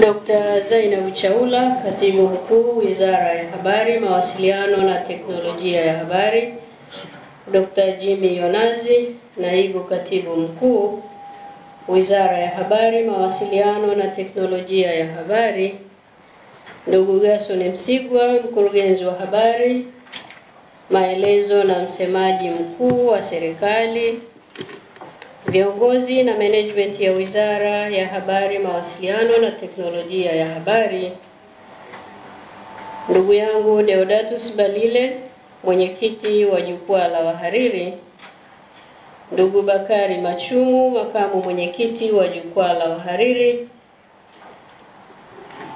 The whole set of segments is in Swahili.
Dr. Zainab Chaula, Katibu Mkuu Wizara ya Habari, Mawasiliano na Teknolojia ya Habari. Dr. Jimmy Yonazi, Naibu Katibu Mkuu Wizara ya Habari, Mawasiliano na Teknolojia ya Habari. Ndugu Gerson Msigwa, Mkurugenzi wa Habari, Maelezo na Msemaji Mkuu wa Serikali. Viongozi na management ya Wizara ya Habari, Mawasiliano na Teknolojia ya Habari. Ndugu yangu Deodatus Balile, Mwenyekiti wa Jukwaa la Wahariri. Ndugu Bakari Machumu, Makamu Mwenyekiti wa Jukwaa la Wahariri.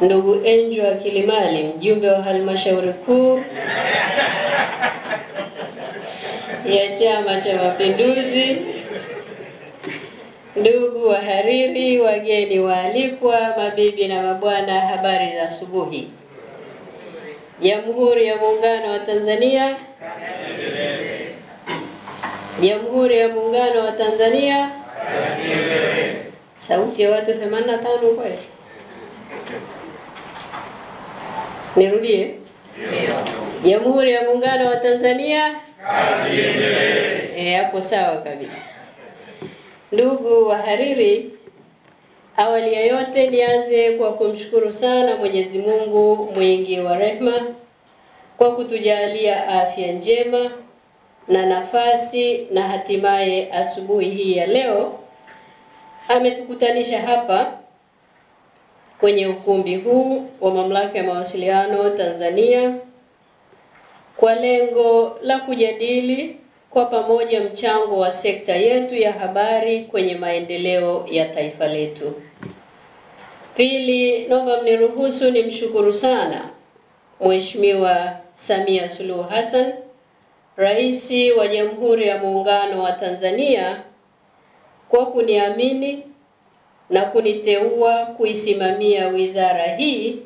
Ndugu Angel Kilimali, Mjumbe wa Halmashauri Kuu ya Chama cha Mapinduzi. Ndugu wahariri, wageni waalikwa, mabibi na mabwana, habari za asubuhi. Jamhuri ya Muungano wa Tanzania. Jamhuri ya Muungano wa Tanzania. Sauti ya watu 85 kweli. Nirudie. Jamhuri ya Muungano wa Tanzania. Hapo sawa kabisa. Ndugu wahariri, awali ya yote nianze kwa kumshukuru sana Mwenyezi Mungu mwingi wa rehema kwa kutujalia afya njema na nafasi, na hatimaye asubuhi hii ya leo ametukutanisha hapa kwenye ukumbi huu wa Mamlaka ya Mawasiliano Tanzania kwa lengo la kujadili kwa pamoja mchango wa sekta yetu ya habari kwenye maendeleo ya taifa letu. Pili, naomba mniruhusu nimshukuru sana Mheshimiwa Samia Suluhu Hassan, Rais wa Jamhuri ya Muungano wa Tanzania, kwa kuniamini na kuniteua kuisimamia wizara hii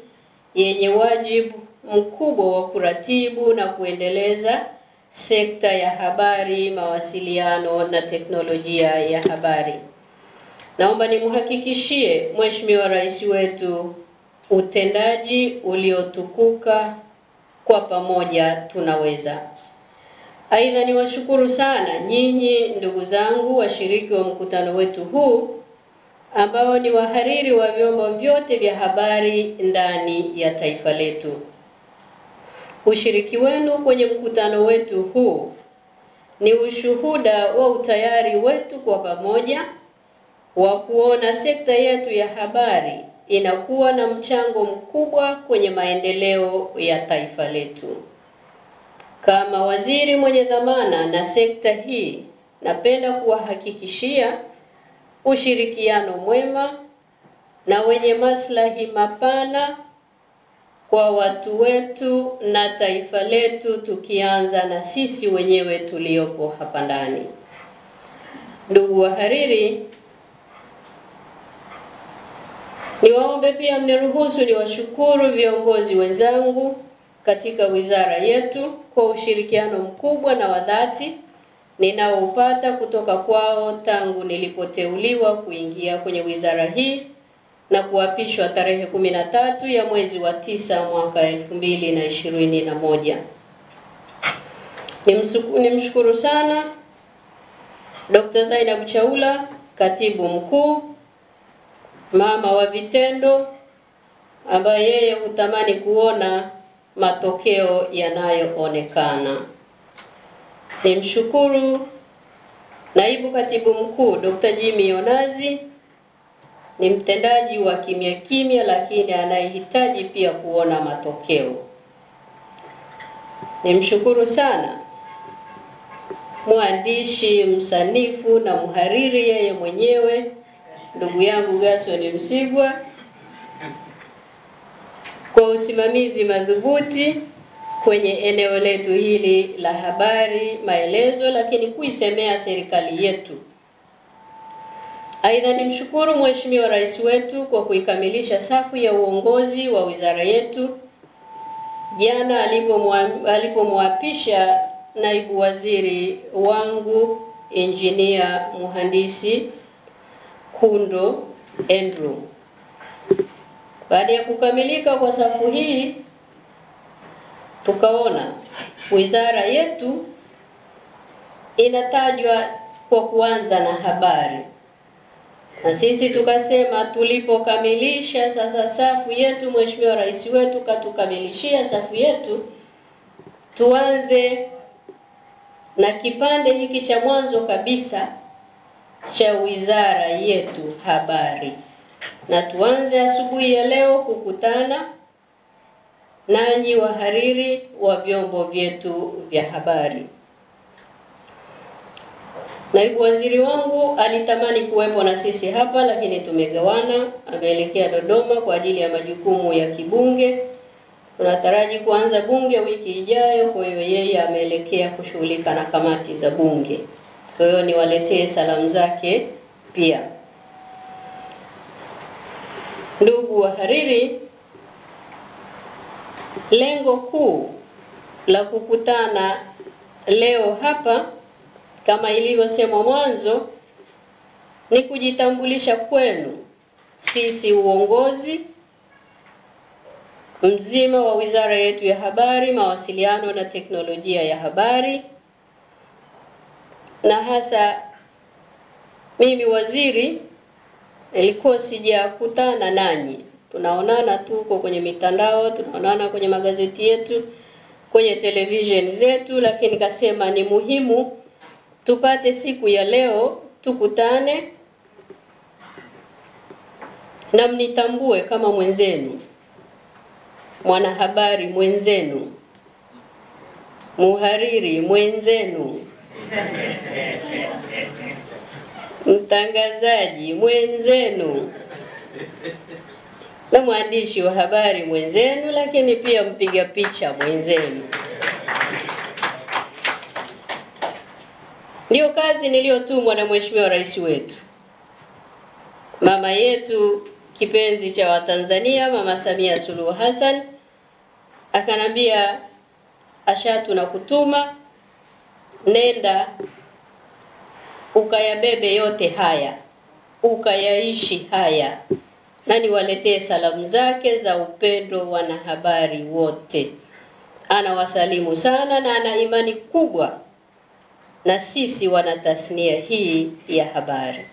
yenye wajibu mkubwa wa kuratibu na kuendeleza sekta ya habari, mawasiliano na teknolojia ya habari. Naomba nimhakikishie Mheshimiwa Rais wetu utendaji uliotukuka, kwa pamoja tunaweza. Aidha, niwashukuru sana nyinyi ndugu zangu washiriki wa mkutano wetu huu ambao ni wahariri wa vyombo vyote vya habari ndani ya taifa letu. Ushiriki wenu kwenye mkutano wetu huu ni ushuhuda wa utayari wetu kwa pamoja wa kuona sekta yetu ya habari inakuwa na mchango mkubwa kwenye maendeleo ya taifa letu. Kama waziri mwenye dhamana na sekta hii, napenda kuwahakikishia ushirikiano mwema na wenye maslahi mapana kwa watu wetu na taifa letu, tukianza na sisi wenyewe tuliopo hapa ndani. Ndugu wahariri, niwaombe pia mniruhusu niwashukuru viongozi wenzangu katika wizara yetu kwa ushirikiano mkubwa na wa dhati ninaoupata kutoka kwao tangu nilipoteuliwa kuingia kwenye wizara hii na kuapishwa tarehe 13 ya mwezi wa 9 mwaka 2021. Nimshukuru sana Dr. Zainab Chaula, Katibu Mkuu, mama wa vitendo, ambaye yeye hutamani kuona matokeo yanayoonekana. Nimshukuru Naibu Katibu Mkuu Dr. Jimmy Yonazi, ni mtendaji wa kimya kimya lakini anayehitaji pia kuona matokeo. Nimshukuru sana mwandishi, msanifu na mhariri yeye mwenyewe ndugu yangu Gerson Msigwa kwa usimamizi madhubuti kwenye eneo letu hili la habari, maelezo, lakini kuisemea serikali yetu. Aidha, nimshukuru Mheshimiwa Rais wetu kwa kuikamilisha safu ya uongozi wa wizara yetu jana alipomwapisha naibu waziri wangu Engineer Mhandisi Kundo Andrew Baada ya kukamilika kwa safu hii, tukaona wizara yetu inatajwa kwa kuanza na habari. Na sisi tukasema tulipokamilisha sasa safu yetu, Mheshimiwa Rais wetu katukamilishia safu yetu, tuanze na kipande hiki cha mwanzo kabisa cha wizara yetu habari. Na tuanze asubuhi ya leo kukutana nanyi wahariri wa vyombo vyetu vya habari. Naibu waziri wangu alitamani kuwepo na sisi hapa, lakini tumegawana, ameelekea Dodoma kwa ajili ya majukumu ya kibunge. Tunataraji kuanza bunge wiki ijayo, kwa hiyo yeye ameelekea kushughulika na kamati za bunge. Kwa hiyo niwaletee salamu zake pia. Ndugu wahariri, lengo kuu la kukutana leo hapa kama ilivyosemwa mwanzo ni kujitambulisha kwenu sisi uongozi mzima wa wizara yetu ya habari, mawasiliano na teknolojia ya habari, na hasa mimi waziri nilikuwa sijakutana nanyi. Tunaonana tu kwenye mitandao, tunaonana kwenye magazeti yetu, kwenye television zetu, lakini kasema ni muhimu tupate siku ya leo tukutane na mnitambue kama mwenzenu, mwanahabari mwenzenu, muhariri mwenzenu, mtangazaji mwenzenu, na mwandishi wa habari mwenzenu, lakini pia mpiga picha mwenzenu. Ndio kazi niliyotumwa na Mheshimiwa Rais wetu, mama yetu kipenzi cha Watanzania, Mama Samia Suluhu Hassan. Akanambia, Asha, tunakutuma nenda ukayabebe yote haya, ukayaishi haya, na niwaletee salamu zake za upendo wanahabari wote. Anawasalimu sana na ana imani kubwa na sisi wana tasnia hii ya habari.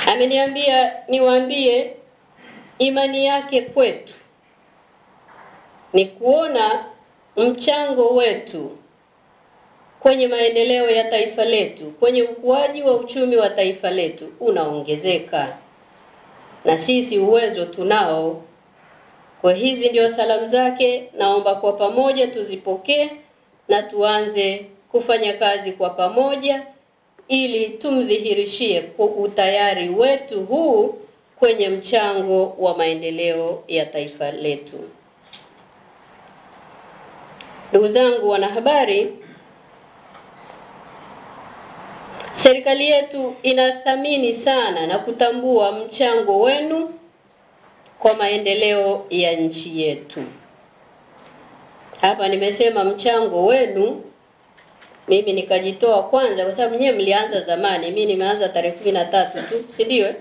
Ameniambia niwaambie imani yake kwetu ni kuona mchango wetu kwenye maendeleo ya taifa letu, kwenye ukuaji wa uchumi wa taifa letu unaongezeka, na sisi uwezo tunao. Kwa hizi ndio salamu zake, naomba kwa pamoja tuzipokee na tuanze kufanya kazi kwa pamoja ili tumdhihirishie utayari wetu huu kwenye mchango wa maendeleo ya taifa letu. Ndugu zangu wanahabari, serikali yetu inathamini sana na kutambua mchango wenu kwa maendeleo ya nchi yetu. Hapa nimesema mchango wenu, mimi nikajitoa kwanza kwa sababu nyewe mlianza zamani, mimi nimeanza tarehe 13 tu, si ndio?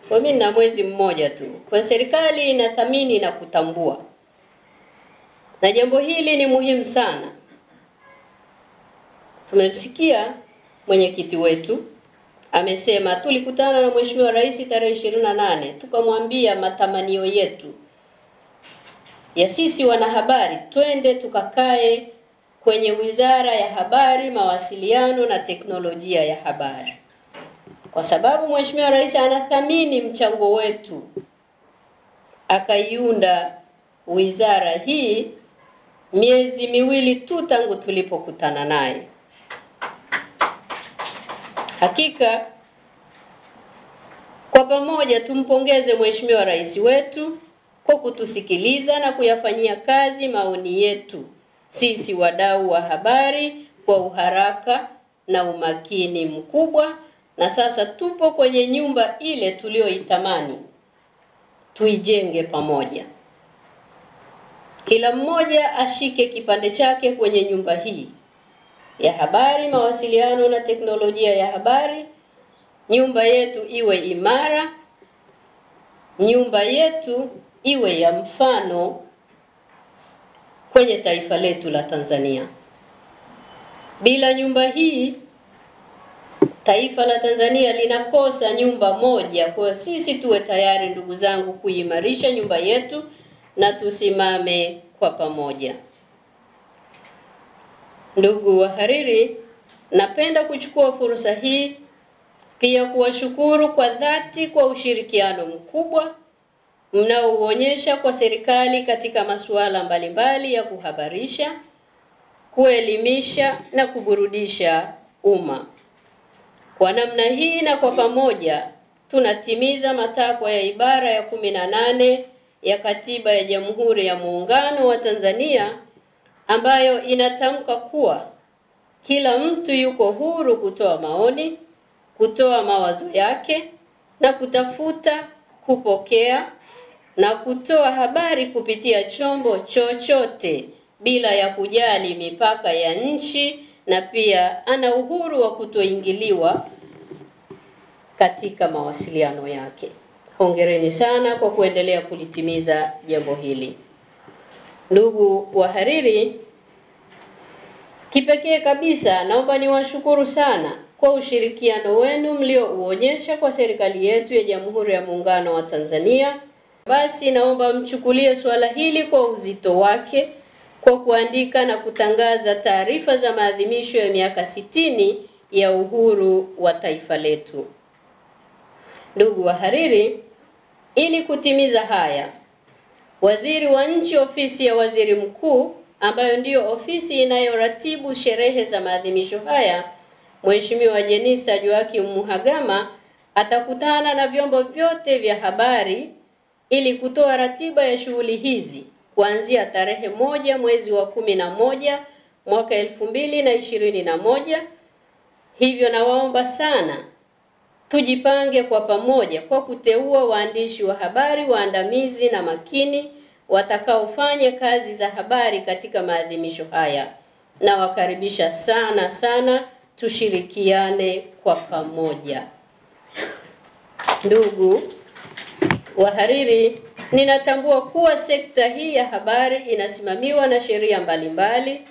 Kwa mimi na mwezi mmoja tu. Kwa serikali inathamini na kutambua. Na jambo hili ni muhimu sana. Tumemsikia mwenyekiti wetu amesema, tulikutana na Mheshimiwa Rais tarehe 28, tukamwambia matamanio yetu ya sisi wanahabari, twende tukakae kwenye wizara ya habari, mawasiliano na teknolojia ya habari. Kwa sababu Mheshimiwa Rais anathamini mchango wetu, akaiunda wizara hii miezi miwili tu tangu tulipokutana naye. Hakika kwa pamoja tumpongeze Mheshimiwa Rais wetu kwa kutusikiliza na kuyafanyia kazi maoni yetu sisi wadau wa habari kwa uharaka na umakini mkubwa, na sasa tupo kwenye nyumba ile tulioitamani tuijenge pamoja. Kila mmoja ashike kipande chake kwenye nyumba hii ya habari, mawasiliano na teknolojia ya habari. Nyumba yetu iwe imara, nyumba yetu iwe ya mfano kwenye taifa letu la Tanzania. Bila nyumba hii taifa la Tanzania linakosa nyumba moja. Kwa sisi tuwe tayari, ndugu zangu, kuimarisha nyumba yetu na tusimame kwa pamoja. Ndugu wahariri, napenda kuchukua fursa hii pia kuwashukuru kwa dhati kwa ushirikiano mkubwa mnaoonyesha kwa serikali katika masuala mbalimbali ya kuhabarisha, kuelimisha na kuburudisha umma. Kwa namna hii na kwa pamoja tunatimiza matakwa ya ibara ya 18 ya Katiba ya Jamhuri ya Muungano wa Tanzania ambayo inatamka kuwa kila mtu yuko huru kutoa maoni, kutoa mawazo yake na kutafuta, kupokea na kutoa habari kupitia chombo chochote bila ya kujali mipaka ya nchi, na pia ana uhuru wa kutoingiliwa katika mawasiliano yake. Hongereni sana kwa kuendelea kulitimiza jambo hili. Ndugu wahariri, kipekee kabisa naomba niwashukuru sana kwa ushirikiano wenu mliouonyesha kwa serikali yetu ya Jamhuri ya Muungano wa Tanzania. Basi naomba mchukulie swala hili kwa uzito wake kwa kuandika na kutangaza taarifa za maadhimisho ya miaka 60 ya uhuru wa taifa letu. Ndugu wahariri, ili kutimiza haya, Waziri wa Nchi Ofisi ya Waziri Mkuu, ambayo ndiyo ofisi inayoratibu sherehe za maadhimisho haya, Mheshimiwa Jenista Joakim Mhagama atakutana na vyombo vyote vya habari ili kutoa ratiba ya shughuli hizi kuanzia tarehe 1 mwezi wa 11 mwaka 2021. Hivyo nawaomba sana tujipange kwa pamoja kwa kuteua waandishi wa habari waandamizi na makini watakaofanya kazi za habari katika maadhimisho haya. Na wakaribisha sana tushirikiane kwa pamoja. Ndugu wahariri, ninatambua kuwa sekta hii ya habari inasimamiwa na sheria mbalimbali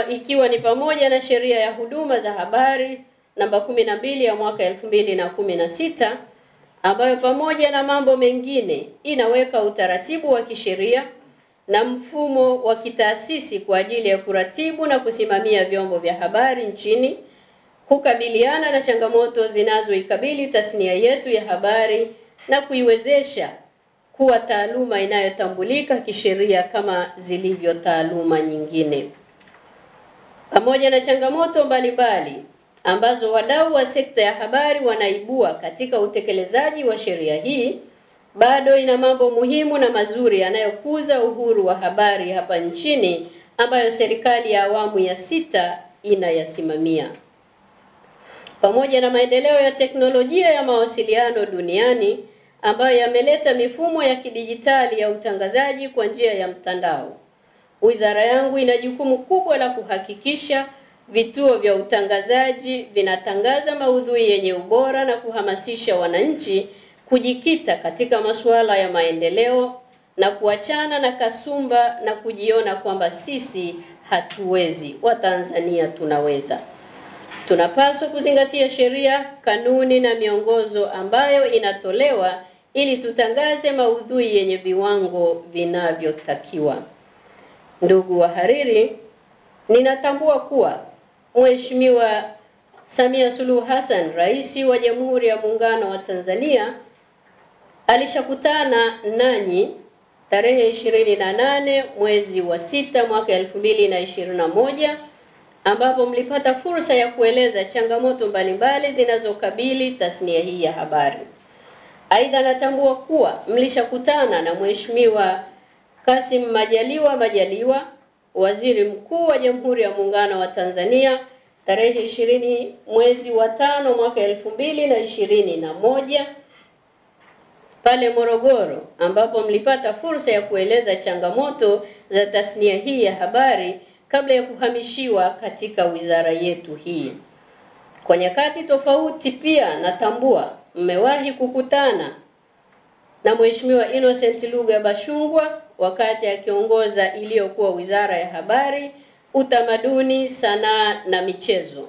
ikiwa ni pamoja na sheria ya huduma za habari namba 12 ya mwaka 2016 ambayo pamoja na mambo mengine inaweka utaratibu wa kisheria na mfumo wa kitaasisi kwa ajili ya kuratibu na kusimamia vyombo vya habari nchini, kukabiliana na changamoto zinazoikabili tasnia yetu ya habari na kuiwezesha kuwa taaluma inayotambulika kisheria kama zilivyo taaluma nyingine. Pamoja na changamoto mbalimbali ambazo wadau wa sekta ya habari wanaibua katika utekelezaji wa sheria hii, bado ina mambo muhimu na mazuri yanayokuza uhuru wa habari hapa nchini ambayo serikali ya awamu ya 6 inayasimamia. Pamoja na maendeleo ya teknolojia ya mawasiliano duniani ambayo yameleta mifumo ya kidijitali ya utangazaji kwa njia ya mtandao, wizara yangu ina jukumu kubwa la kuhakikisha vituo vya utangazaji vinatangaza maudhui yenye ubora na kuhamasisha wananchi kujikita katika masuala ya maendeleo na kuachana na kasumba na kujiona kwamba sisi hatuwezi. Watanzania tunaweza. Tunapaswa kuzingatia sheria, kanuni na miongozo ambayo inatolewa ili tutangaze maudhui yenye viwango vinavyotakiwa. Ndugu wahariri, ninatambua kuwa Mheshimiwa Samia Suluhu Hassan, Rais wa Jamhuri ya Muungano wa Tanzania, alishakutana nanyi tarehe 28 mwezi wa 6 mwaka 2021 ambapo mlipata fursa ya kueleza changamoto mbalimbali zinazokabili tasnia hii ya habari. Aidha, natambua kuwa mlishakutana na Mheshimiwa Kassim Majaliwa, Waziri Mkuu wa Jamhuri ya Muungano wa Tanzania tarehe 20 mwezi wa 5 mwaka 2021 pale Morogoro, ambapo mlipata fursa ya kueleza changamoto za tasnia hii ya habari kabla ya kuhamishiwa katika wizara yetu hii. Kwa nyakati tofauti pia natambua mmewahi kukutana na Mheshimiwa Innocent Lugha Bashungwa wakati akiongoza iliyokuwa Wizara ya Habari, Utamaduni, Sanaa na Michezo.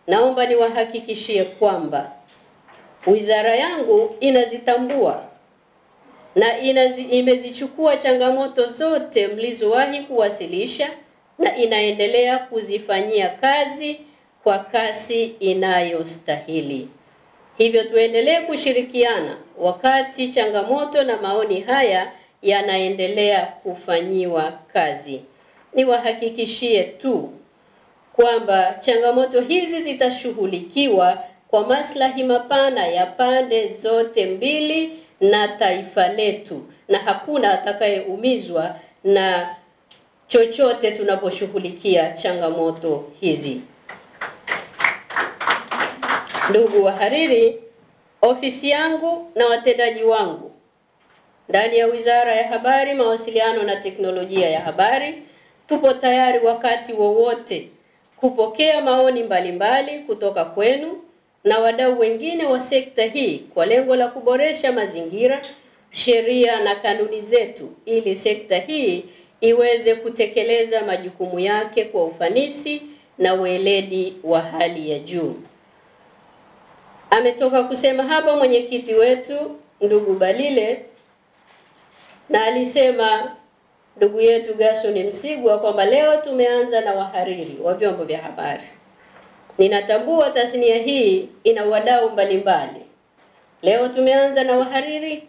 Naomba niwahakikishie kwamba wizara yangu inazitambua na imezichukua changamoto zote mlizowahi kuwasilisha na inaendelea kuzifanyia kazi kwa kasi inayostahili. Hivyo tuendelee kushirikiana wakati changamoto na maoni haya yanaendelea kufanyiwa kazi. Niwahakikishie tu kwamba changamoto hizi zitashughulikiwa kwa maslahi mapana ya pande zote mbili na taifa letu, na hakuna atakayeumizwa na chochote tunaposhughulikia changamoto hizi. Ndugu wahariri, ofisi yangu na watendaji wangu ndani ya Wizara ya Habari, Mawasiliano na Teknolojia ya Habari tupo tayari wakati wowote kupokea maoni mbalimbali kutoka kwenu na wadau wengine wa sekta hii kwa lengo la kuboresha mazingira, sheria na kanuni zetu ili sekta hii iweze kutekeleza majukumu yake kwa ufanisi na weledi wa hali ya juu. Ametoka kusema hapa mwenyekiti wetu ndugu Balile, na alisema ndugu yetu Gerson Msigwa kwamba leo tumeanza na wahariri wa vyombo vya habari. Ninatambua tasnia hii ina wadau mbalimbali. Leo tumeanza na wahariri,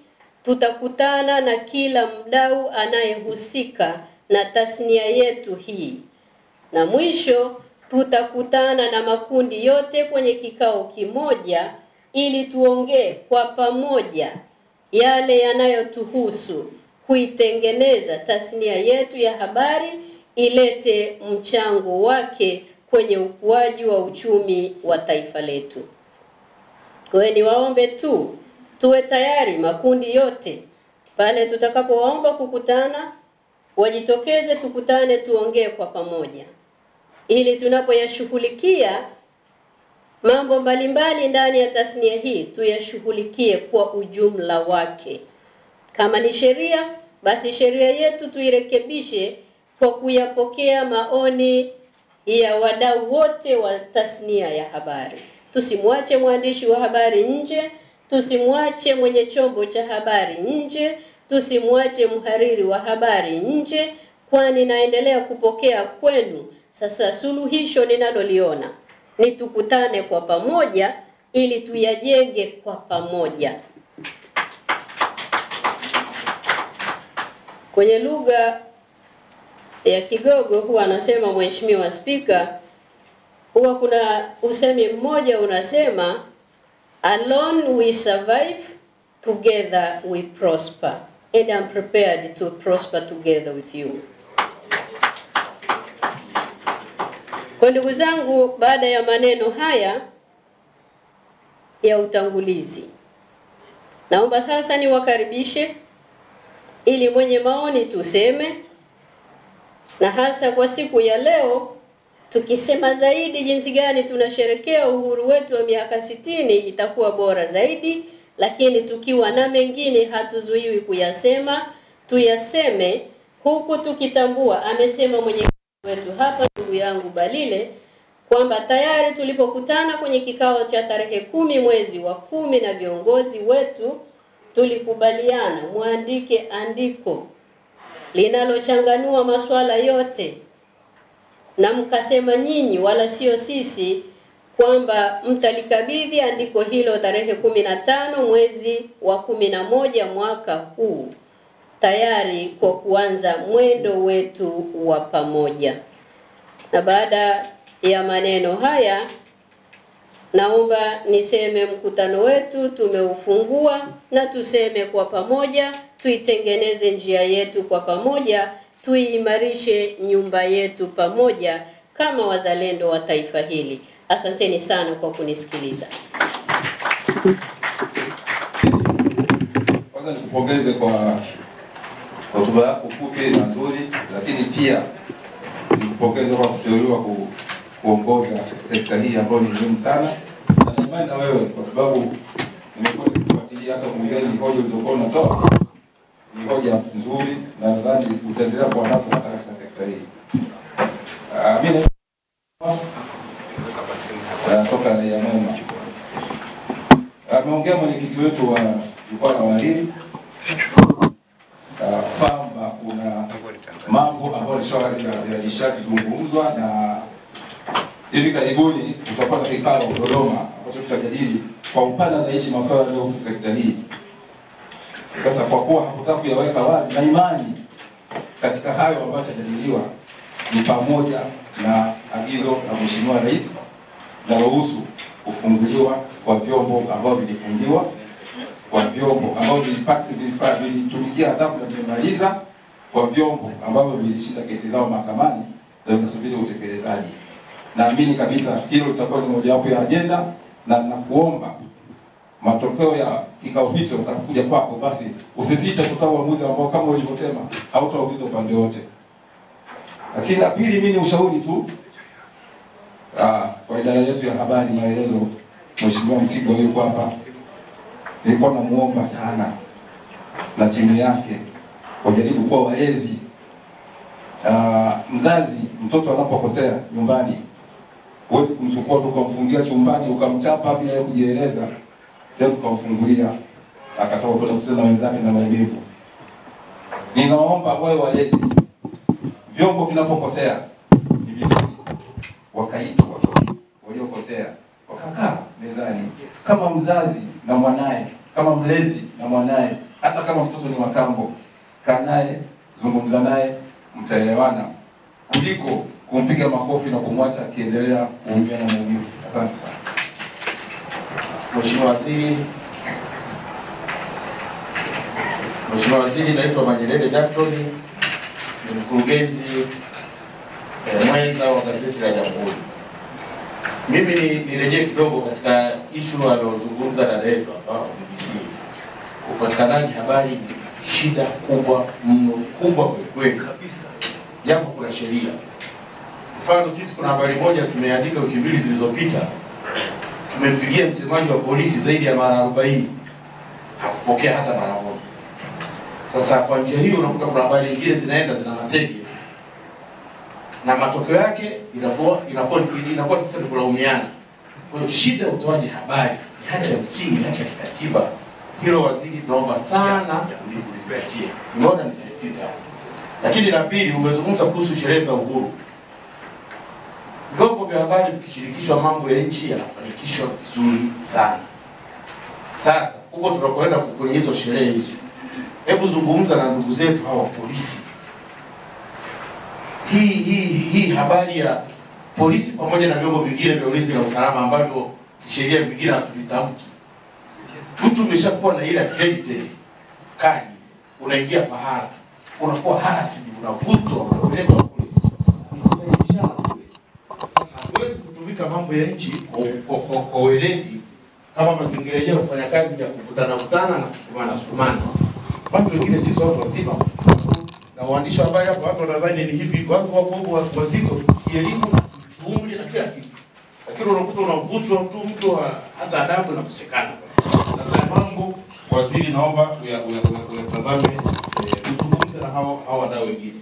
tutakutana na kila mdau anayehusika na tasnia yetu hii. Na mwisho tutakutana na makundi yote kwenye kikao kimoja ili tuongee kwa pamoja yale yanayotuhusu kuitengeneza tasnia yetu ya habari ilete mchango wake kwenye ukuaji wa uchumi wa taifa letu. Kwa hiyo niwaombe tu tuwe tayari makundi yote pale tutakapowaomba kukutana wajitokeze, tukutane tuongee kwa pamoja ili tunapoyashughulikia mambo mbalimbali ndani ya tasnia hii tuyashughulikie kwa ujumla wake. Kama ni sheria, basi sheria yetu tuirekebishe kwa kuyapokea maoni ya wadau wote wa tasnia ya habari. Tusimwache mwandishi wa habari nje, tusimwache mwenye chombo cha habari nje, tusimwache mhariri wa habari nje, kwani naendelea kupokea kwenu. Sasa suluhisho ninaloliona ni tukutane kwa pamoja ili tuyajenge kwa pamoja. Kwenye lugha ya Kigogo huwa anasema Mheshimiwa Spika, huwa kuna usemi mmoja unasema alone we survive, together we prosper, and I'm prepared to prosper together with you. Kwa ndugu zangu, baada ya maneno haya ya utangulizi, naomba sasa niwakaribishe ili mwenye maoni tuseme, na hasa kwa siku ya leo tukisema zaidi jinsi gani tunasherekea uhuru wetu wa miaka 60 itakuwa bora zaidi, lakini tukiwa na mengine hatuzuiwi kuyasema, tuyaseme huku tukitambua, amesema mwenyekiti wetu hapa ndugu yangu Balile kwamba tayari tulipokutana kwenye kikao cha tarehe 10 mwezi wa 10 na viongozi wetu tulikubaliana muandike andiko linalochanganua masuala yote, na mkasema nyinyi wala sio sisi kwamba mtalikabidhi andiko hilo tarehe 15 mwezi wa 11 mwaka huu tayari kwa kuanza mwendo wetu wa pamoja. Na baada ya maneno haya naomba niseme mkutano wetu tumeufungua, na tuseme kwa pamoja tuitengeneze njia yetu kwa pamoja, tuimarishe nyumba yetu pamoja kama wazalendo wa taifa hili. Asanteni sana kwa kunisikiliza. Kwanza nikupongeze kwa hotuba yako fupi na nzuri, lakini pia nikupongeze kwa kuteuliwa kuongoza sekta hii ambayo ni muhimu sana. Nasimama na wewe kwa sababu nimekuwa nikifuatilia hata bungeni hoja ulizokuwa unatoa ni hoja nzuri na nadhani utaendelea kuwa nazo hata katika sekta hii. Mimi toka ya Mema. Ameongea mwenyekiti wetu wa jukwaa la wahariri kwamba kuna mambo ambayo yalishazungumzwa na hivi karibuni tutakuwa na kikao Dodoma ambacho tutajadili kwa upana zaidi masuala yanayohusu sekta hii. Sasa kwa kuwa hakutaka kuyaweka wazi na imani katika hayo ambayo yatajadiliwa ni pamoja na agizo la Mheshimiwa Rais linalohusu kufunguliwa kwa vyombo ambavyo vilifungiwa, kwa vyombo ambavyo vilitumikia adhabu na vimemaliza, kwa vyombo ambavyo vilishinda kesi zao mahakamani na vinasubiri utekelezaji. Naamini kabisa hilo litakuwa ni mojawapo ya ajenda, na nakuomba matokeo ya kikao hicho yatakuja kwako, basi usisite kutoa uamuzi ambao kama ulivyosema hautaumiza upande wote. Lakini la pili, mimi ni ushauri tu kwa idara yetu ya habari maelezo. Mheshimiwa Msigwa yuko hapa, nilikuwa namuomba sana na timu yake wajaribu kuwa walezi. Mzazi, mtoto anapokosea nyumbani huwezi kumchukua tu kumfungia chumbani ukamchapa bila yeye kujieleza, leo ukamfungulia akatoka kwenda kucheza na wenzake na maumivu. Ninaomba wawe walezi. Vyombo vinapokosea ni vizuri wakaitwa waliokosea wakakaa mezani kama mzazi na mwanae, kama mlezi na mwanae, hata kama mtoto ni makambo, kaa naye, zungumza naye, mtaelewana kuliko kumpiga makofi na kumwacha akiendelea kuumia na maumivu. Asante sana. Mheshimiwa Waziri, naitwa Manyelele Jackson, ni mkurugenzi mwenza wa gazeti la Jamhuri. Mimi nirejee kidogo katika issue aliyozungumza na Redo hapa BBC. Upatikanaji habari ni shida kubwa mno, kubwa kweli kabisa. Japo kuna sheria. Mfano sisi kuna habari moja tumeandika wiki mbili zilizopita. Tumempigia msemaji wa polisi zaidi ya mara 40. Hakupokea hata mara moja. Sasa kwa njia hiyo unakuta kuna habari nyingine zinaenda zina matege. Na matokeo yake inakuwa sasa ni kulaumiana. Kwa hiyo shida utoaji habari ni haki ya msingi, haki ya kikatiba. Hilo waziri tunaomba sana ulizingatie. Unaona nisisitiza. Lakini la pili, umezungumza kuhusu sherehe za uhuru. Vyombo vya habari vikishirikishwa mambo ya nchi yanafanikishwa vizuri sana. Sasa huko tunapoenda kwenye hizo sherehe hizo, hebu zungumza na ndugu zetu hawa polisi. Hii habari ya polisi pamoja na vyombo vingine vya ulinzi na usalama ambavyo sheria vingine hatuvitamki. Mtu umeshakuwa na ile accredited kadi, unaingia pahala, unakuwa harassed, unavutwa, unapelekwa kule. Sasa hatuwezi kutumika mambo ya nchi kwa weledi kama mazingira yenyewe kufanya kazi ya kukutana na kusukumana. Basi wengine sisi watu wazima na waandishi wa habari hapo watu wanadhani ni hivi, watu wako wazito kielimu na umri na kila kitu. Lakini unakuta unavutwa mtu hata adabu na kusekana. Sasa mambo waziri naomba uyatazame, tuzungumze na hao wadau wengine.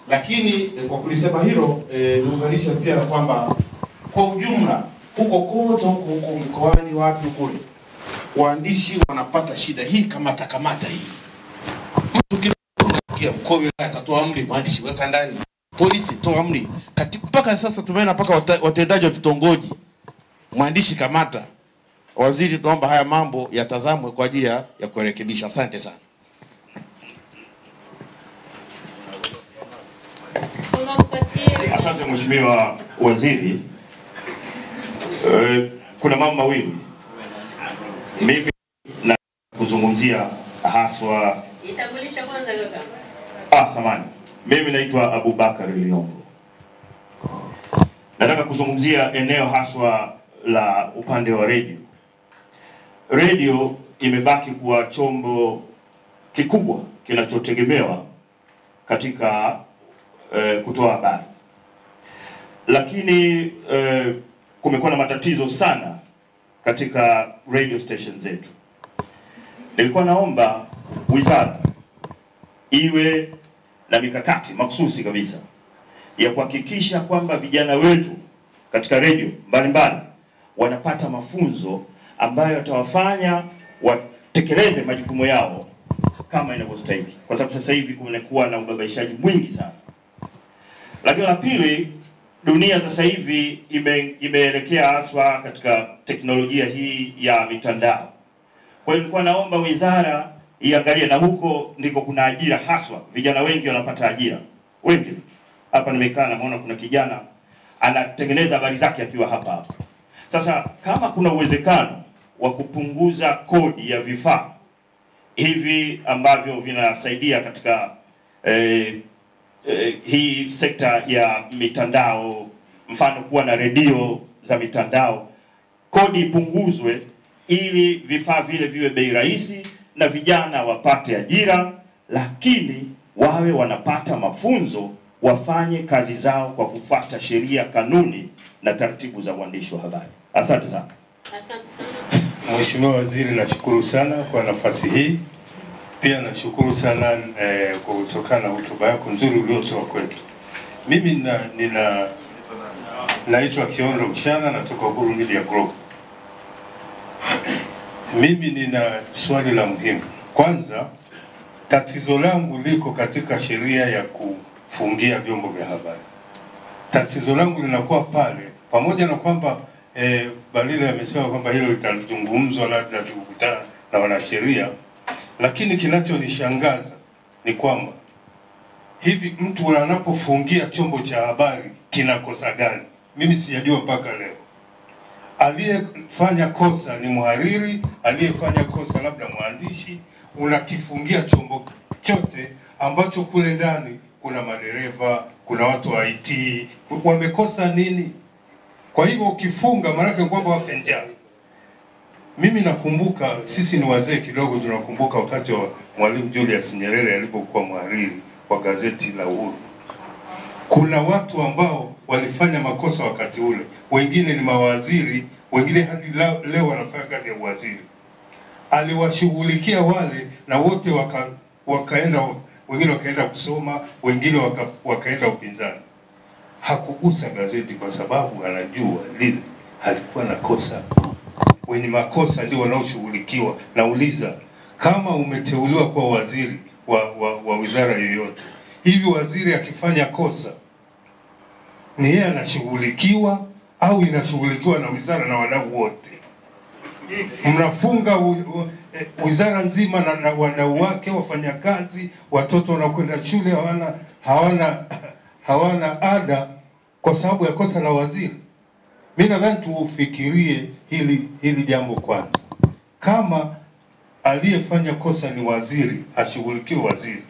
Lakini kwa kulisema hilo niunganisha pia kwamba kwa ujumla huko kote huko mkoani wapi kule waandishi wanapata shida hii kamata hii. Mtu kinasikia mkuu wa wilaya akatoa amri, mwandishi weka ndani, polisi toa amri. Mpaka sasa tumeona mpaka watendaji wa vitongoji mwandishi kamata. Waziri tunaomba haya mambo yatazamwe kwa ajili ya kurekebisha. Asante sana. Asante Mheshimiwa Waziri. Kuna mambo mawili mimi na kuzungumzia haswa. Itambulisha kwanza kaka. Samani. Mimi naitwa Abubakar Liongo. Nataka kuzungumzia eneo haswa la upande wa radio. Radio imebaki kuwa chombo kikubwa kinachotegemewa katika kutoa habari. Lakini kumekuwa na matatizo sana katika radio station zetu. nilikuwa naomba wizara iwe na mikakati makususi kabisa ya kuhakikisha kwamba vijana wetu katika redio mbalimbali wanapata mafunzo ambayo yatawafanya watekeleze majukumu yao kama inavyostahili, kwa sababu sasa hivi kumekuwa na ubabaishaji mwingi sana. Lakini la pili, dunia sasa hivi imeelekea haswa katika teknolojia hii ya mitandao. Kwa hiyo nilikuwa naomba wizara iangalie, na huko ndiko kuna ajira haswa, vijana wengi wanapata ajira. Wengi hapa nimekaa naona kuna kijana anatengeneza habari zake akiwa hapa. Sasa kama kuna uwezekano wa kupunguza kodi ya vifaa hivi ambavyo vinasaidia katika hii sekta ya mitandao, mfano kuwa na redio za mitandao, kodi ipunguzwe ili vifaa vile viwe bei rahisi na vijana wapate ajira, lakini wawe wanapata mafunzo, wafanye kazi zao kwa kufuata sheria, kanuni na taratibu za uandishi wa habari. Asante sana. Asante sana. Mheshimiwa Waziri, nashukuru sana kwa nafasi hii. Pia nashukuru sana kwa kutokana na hotuba yako nzuri uliotoa kwetu. Mimi naitwa Kiondo Mshana, natoka Uhuru Media Group. Mimi nina swali la muhimu. Kwanza, tatizo langu liko katika sheria ya kufungia vyombo vya habari. Tatizo langu linakuwa pale, pamoja na kwamba Balile amesema kwamba hilo litazungumzwa labda tukutana na wanasheria, lakini kinachonishangaza ni kwamba hivi mtu anapofungia chombo cha habari kinakosa gani? Mimi sijajua mpaka leo. Aliyefanya kosa ni mhariri, aliyefanya kosa labda mwandishi. Unakifungia chombo chote ambacho kule ndani kuna madereva, kuna watu wa IT, wamekosa nini? Kwa hivyo ukifunga maana kwamba wafenja. Mimi nakumbuka, sisi ni wazee kidogo, tunakumbuka wakati wa Mwalimu Julius Nyerere alipokuwa mhariri wa gazeti la Uhuru. Kuna watu ambao walifanya makosa wakati ule, wengine ni mawaziri, wengine hadi leo wanafanya kazi ya waziri. Aliwashughulikia wale na wote wakaenda, wengine wakaenda kusoma, wengine wakaenda upinzani. Hakugusa gazeti kwa sababu anajua lile halikuwa na kosa. Wenye makosa ndio wanaoshughulikiwa. Nauliza, kama umeteuliwa kwa waziri wa wizara yoyote, hivi waziri akifanya kosa ni yeye anashughulikiwa au inashughulikiwa na wizara na wadau wote? Mnafunga wizara nzima na wadau wake, wafanyakazi, watoto wanakwenda shule hawana ada kwa sababu ya kosa la waziri. Mimi nadhani tufikirie hili jambo kwanza. Kama aliyefanya kosa ni waziri, ashughulikiwe waziri,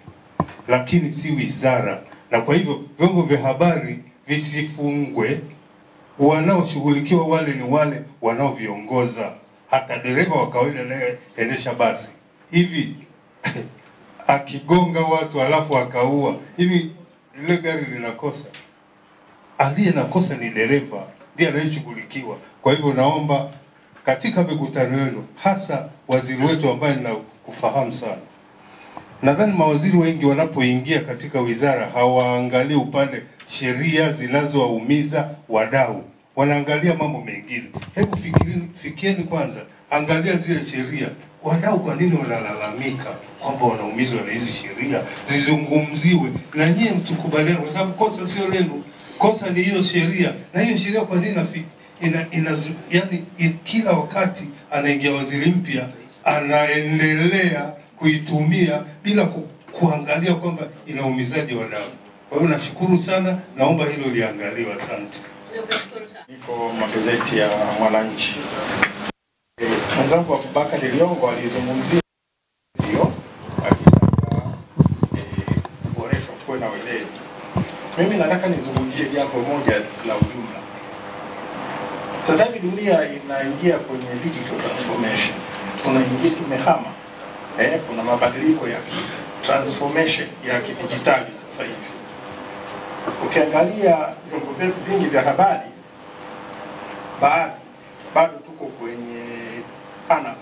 lakini si wizara. Na kwa hivyo vyombo vya habari visifungwe, wanaoshughulikiwa wale ni wale wanaoviongoza. Hata dereva wa kawaida anayeendesha basi hivi akigonga watu alafu akaua, hivi ile gari linakosa? Aliye na kosa ni dereva, ndiye anayeshughulikiwa. Kwa hivyo naomba katika mikutano yenu, hasa waziri wetu ambaye ninakufahamu sana, nadhani mawaziri wengi wanapoingia katika wizara hawaangalii upande sheria zinazowaumiza wadau, wanaangalia mambo mengine. Hebu fikieni kwanza, angalia zile sheria. Wadau kwa nini wanalalamika kwamba wanaumizwa na hizi sheria? Zizungumziwe na nyie mtukubaliane, kwa sababu kosa sio lenu, kosa ni hiyo sheria. Na hiyo sheria kwa nini yani kila wakati anaingia waziri mpya anaendelea kuitumia bila kuangalia kwamba inaumizaji wadau. Kwa hiyo nashukuru sana, naomba hilo liangaliwe. Asante. Niko magazeti ya Mwananchi. Mwenzangu Abubakar Liongo alizungumzia hiyo akitaka kuboreshwa kuwe na weledi. Mimi nataka nizungumzie jambo moja la ujumla. Sasa hivi dunia inaingia kwenye digital transformation. Tumehama. Kuna mabadiliko ya transformation ya kidijitali sasa hivi. Ukiangalia vyombo vingi vya habari, baadhi bado tuko kwenye analog.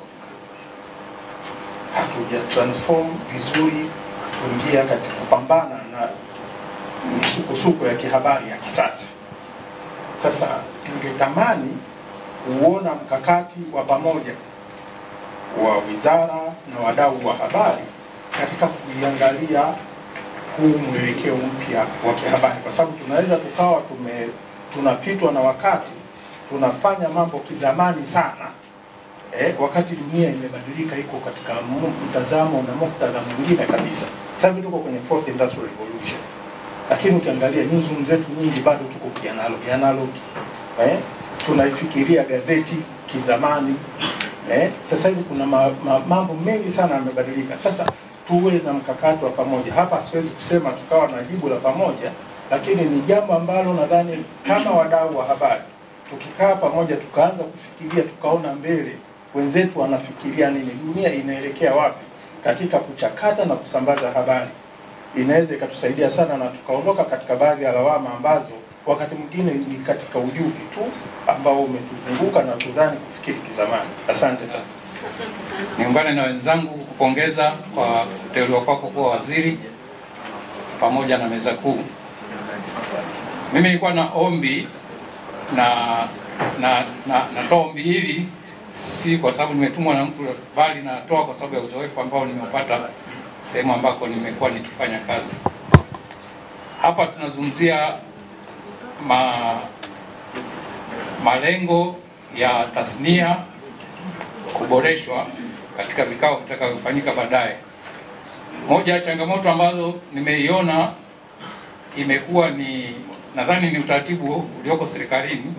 hatuja transform vizuri kuingia katika kupambana na misukosuko ya kihabari ya kisasa. Sasa ningetamani kuona mkakati wa pamoja wa wizara na wadau wa habari katika kuiangalia huu mwelekeo mpya wa kihabari, kwa sababu tunaweza tukawa tunapitwa na wakati, tunafanya mambo kizamani sana wakati dunia imebadilika, iko katika mtazamo na muktadha mwingine kabisa. Sasa hivi tuko kwenye 4th Industrial Revolution, lakini ukiangalia newsroom zetu nyingi bado tuko kianalogi. Tunaifikiria gazeti kizamani. Sasa hivi kuna mambo mengi sana yamebadilika. Sasa tuwe na mkakati wa pamoja. Hapa siwezi kusema tukawa na jibu la pamoja, lakini ni jambo ambalo nadhani kama wadau wa habari tukikaa pamoja tukaanza kufikiria, tukaona mbele wenzetu wanafikiria nini, dunia inaelekea wapi katika kuchakata na kusambaza habari, inaweza ikatusaidia sana na tukaondoka katika baadhi ya lawama ambazo wakati mwingine ni katika ujuzi tu ambao umetuzunguka na tudhani kufikiri kizamani. Asante sana. Niungane na wenzangu kupongeza kwa kuteuliwa kwako kuwa waziri pamoja na meza kuu. Mimi nilikuwa na ombi natoa ombi hili si kwa sababu nimetumwa na mtu, bali natoa kwa sababu ya uzoefu ambao nimepata sehemu ambako nimekuwa nikifanya kazi. Hapa tunazungumzia malengo ya tasnia kuboreshwa katika vikao vitakavyofanyika baadaye. Moja ya changamoto ambazo nimeiona imekuwa ni, nadhani ni utaratibu ulioko serikalini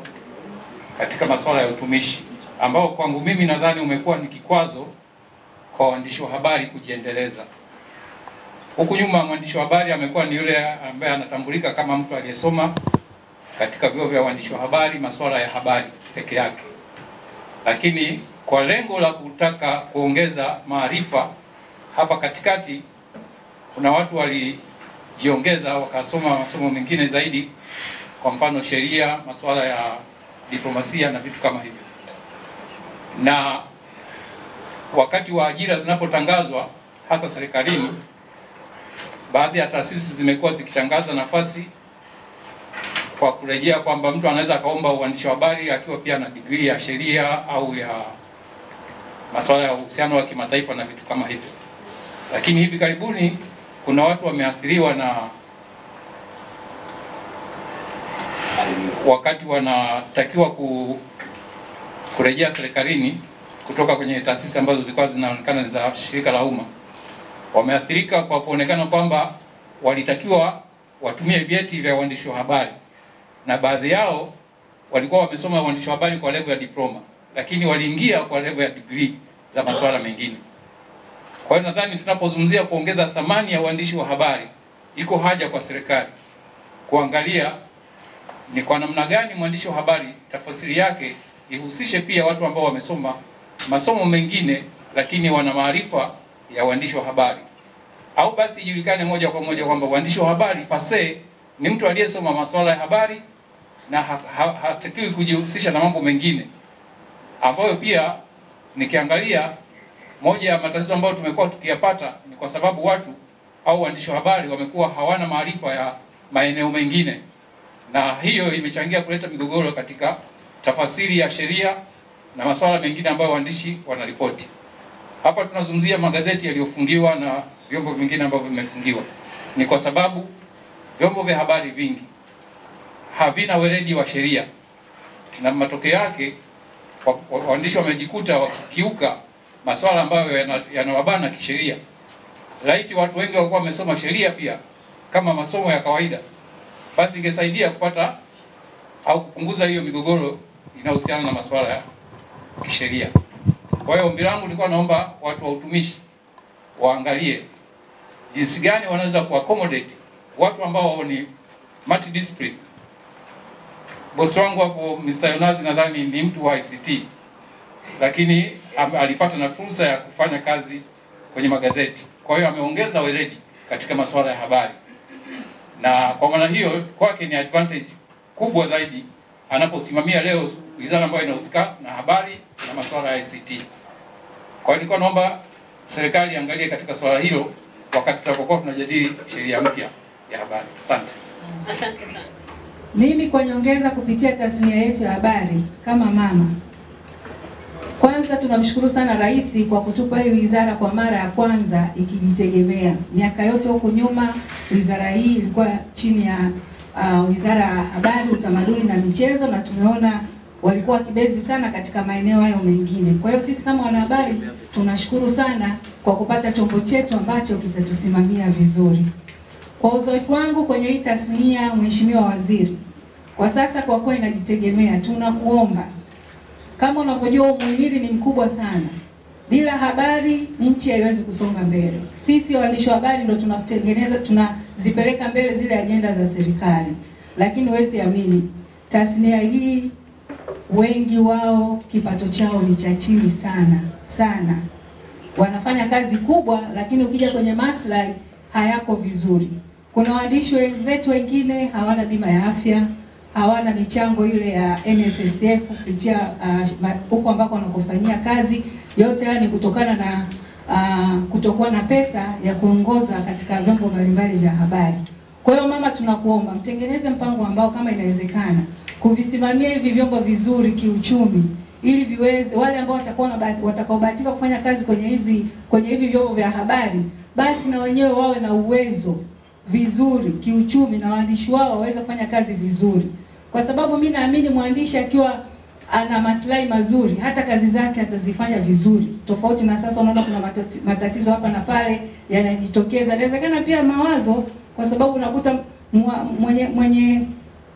katika masuala ya utumishi, ambao kwangu mimi nadhani umekuwa ni kikwazo kwa waandishi wa habari kujiendeleza. Huku nyuma mwandishi wa habari amekuwa ni yule ambaye anatambulika kama mtu aliyesoma katika vyuo vya waandishi wa habari masuala ya habari peke yake, lakini kwa lengo la kutaka kuongeza maarifa, hapa katikati kuna watu walijiongeza wakasoma masomo mengine zaidi, kwa mfano sheria, masuala ya diplomasia na vitu kama hivyo. Na wakati wa ajira zinapotangazwa hasa serikalini, baadhi ya taasisi zimekuwa zikitangaza nafasi kwa kurejea kwamba mtu anaweza akaomba uandishi wa habari akiwa pia na degree ya sheria au ya masuala ya uhusiano wa kimataifa na vitu kama hivyo. Lakini hivi karibuni kuna watu wameathiriwa na wakati wanatakiwa kurejea serikalini kutoka kwenye taasisi ambazo zilikuwa zinaonekana ni za shirika la umma, wameathirika kwa kuonekana kwamba walitakiwa watumie vyeti vya uandishi wa habari, na baadhi yao walikuwa wamesoma uandishi wa habari kwa level ya diploma, lakini waliingia kwa level ya degree za masuala mengine. Kwa hiyo nadhani tunapozungumzia kuongeza thamani ya uandishi wa habari, iko haja kwa serikali kuangalia ni kwa namna gani mwandishi wa habari tafsiri yake ihusishe pia watu ambao wamesoma masomo mengine lakini wana maarifa ya uandishi wa habari, au basi ijulikane moja kwa moja kwamba uandishi wa habari pase ni mtu aliyesoma masuala ya habari na hatakiwi kujihusisha na mambo mengine, ambayo pia nikiangalia moja ya matatizo ambayo tumekuwa tukiyapata ni kwa sababu watu au waandishi wa habari wamekuwa hawana maarifa ya maeneo mengine, na hiyo imechangia kuleta migogoro katika tafasiri ya sheria na masuala mengine ambayo waandishi wanaripoti. Hapa tunazungumzia magazeti yaliyofungiwa na vyombo vingine ambavyo vimefungiwa. Ni kwa sababu vyombo vya habari vingi havina weledi wa sheria, na matokeo yake waandishi wamejikuta wakiuka masuala ambayo yanawabana kisheria. Laiti watu wengi walikuwa wamesoma sheria pia kama masomo ya kawaida, basi ingesaidia kupata au kupunguza hiyo migogoro inayohusiana na masuala ya kisheria. Kwa hiyo ombi langu nilikuwa naomba watu wa utumishi waangalie jinsi gani wanaweza kuaccommodate watu ambao ni multidiscipline. Bosi wangu hapo Mr. Yonazi nadhani ni mtu wa ICT, lakini alipata na fursa ya kufanya kazi kwenye magazeti. Kwa hiyo ameongeza weledi katika masuala ya habari, na kwa maana hiyo kwake ni advantage kubwa zaidi anaposimamia leo wizara ambayo inahusika na habari na masuala ya ICT. Kwa hiyo nilikuwa naomba serikali iangalie katika swala hilo wakati tutakokuwa tunajadili sheria mpya ya habari. Asante. Asante sana. Mimi kwa nyongeza kupitia tasnia yetu ya habari kama mama, kwanza tunamshukuru sana Rais kwa kutupa hii wizara kwa mara ya kwanza ikijitegemea. Miaka yote huko nyuma wizara hii ilikuwa chini ya Wizara ya Habari, Utamaduni na Michezo, na tumeona walikuwa kibezi sana katika maeneo hayo mengine. Kwa hiyo sisi kama wanahabari tunashukuru sana kwa kupata chombo chetu ambacho kitatusimamia vizuri. Kwa uzoefu wangu kwenye hii tasnia, Mheshimiwa Waziri, kwa sasa kwa kuwa inajitegemea, tunakuomba, kama unavyojua umuhimili ni mkubwa sana. Bila habari nchi haiwezi kusonga mbele. Sisi waandishi wa habari ndio tunazipeleka mbele zile ajenda za serikali. Lakini huwezi amini, tasnia hii wengi wao kipato chao ni cha chini sana sana. Wanafanya kazi kubwa, lakini ukija kwenye maslahi hayako vizuri. Kuna waandishi wenzetu wengine hawana bima ya afya, hawana michango ile ya NSSF kupitia huko ambako wanakofanyia kazi. Yote haya ni kutokana na kutokuwa na pesa ya kuongoza katika vyombo mbalimbali vya habari. Kwa hiyo mama, tunakuomba mtengeneze mpango ambao kama inawezekana kuvisimamia hivi vyombo vizuri kiuchumi, ili viweze wale ambao watakaobahatika kufanya kazi kwenye hivi vyombo vya habari, basi na wenyewe wawe na uwezo vizuri kiuchumi na waandishi wao waweze kufanya kazi vizuri. Kwa sababu mimi naamini mwandishi akiwa ana maslahi mazuri, hata kazi zake atazifanya vizuri. Tofauti na sasa unaona kuna matatizo hapa na pale yanajitokeza. Inawezekana pia mawazo, kwa sababu unakuta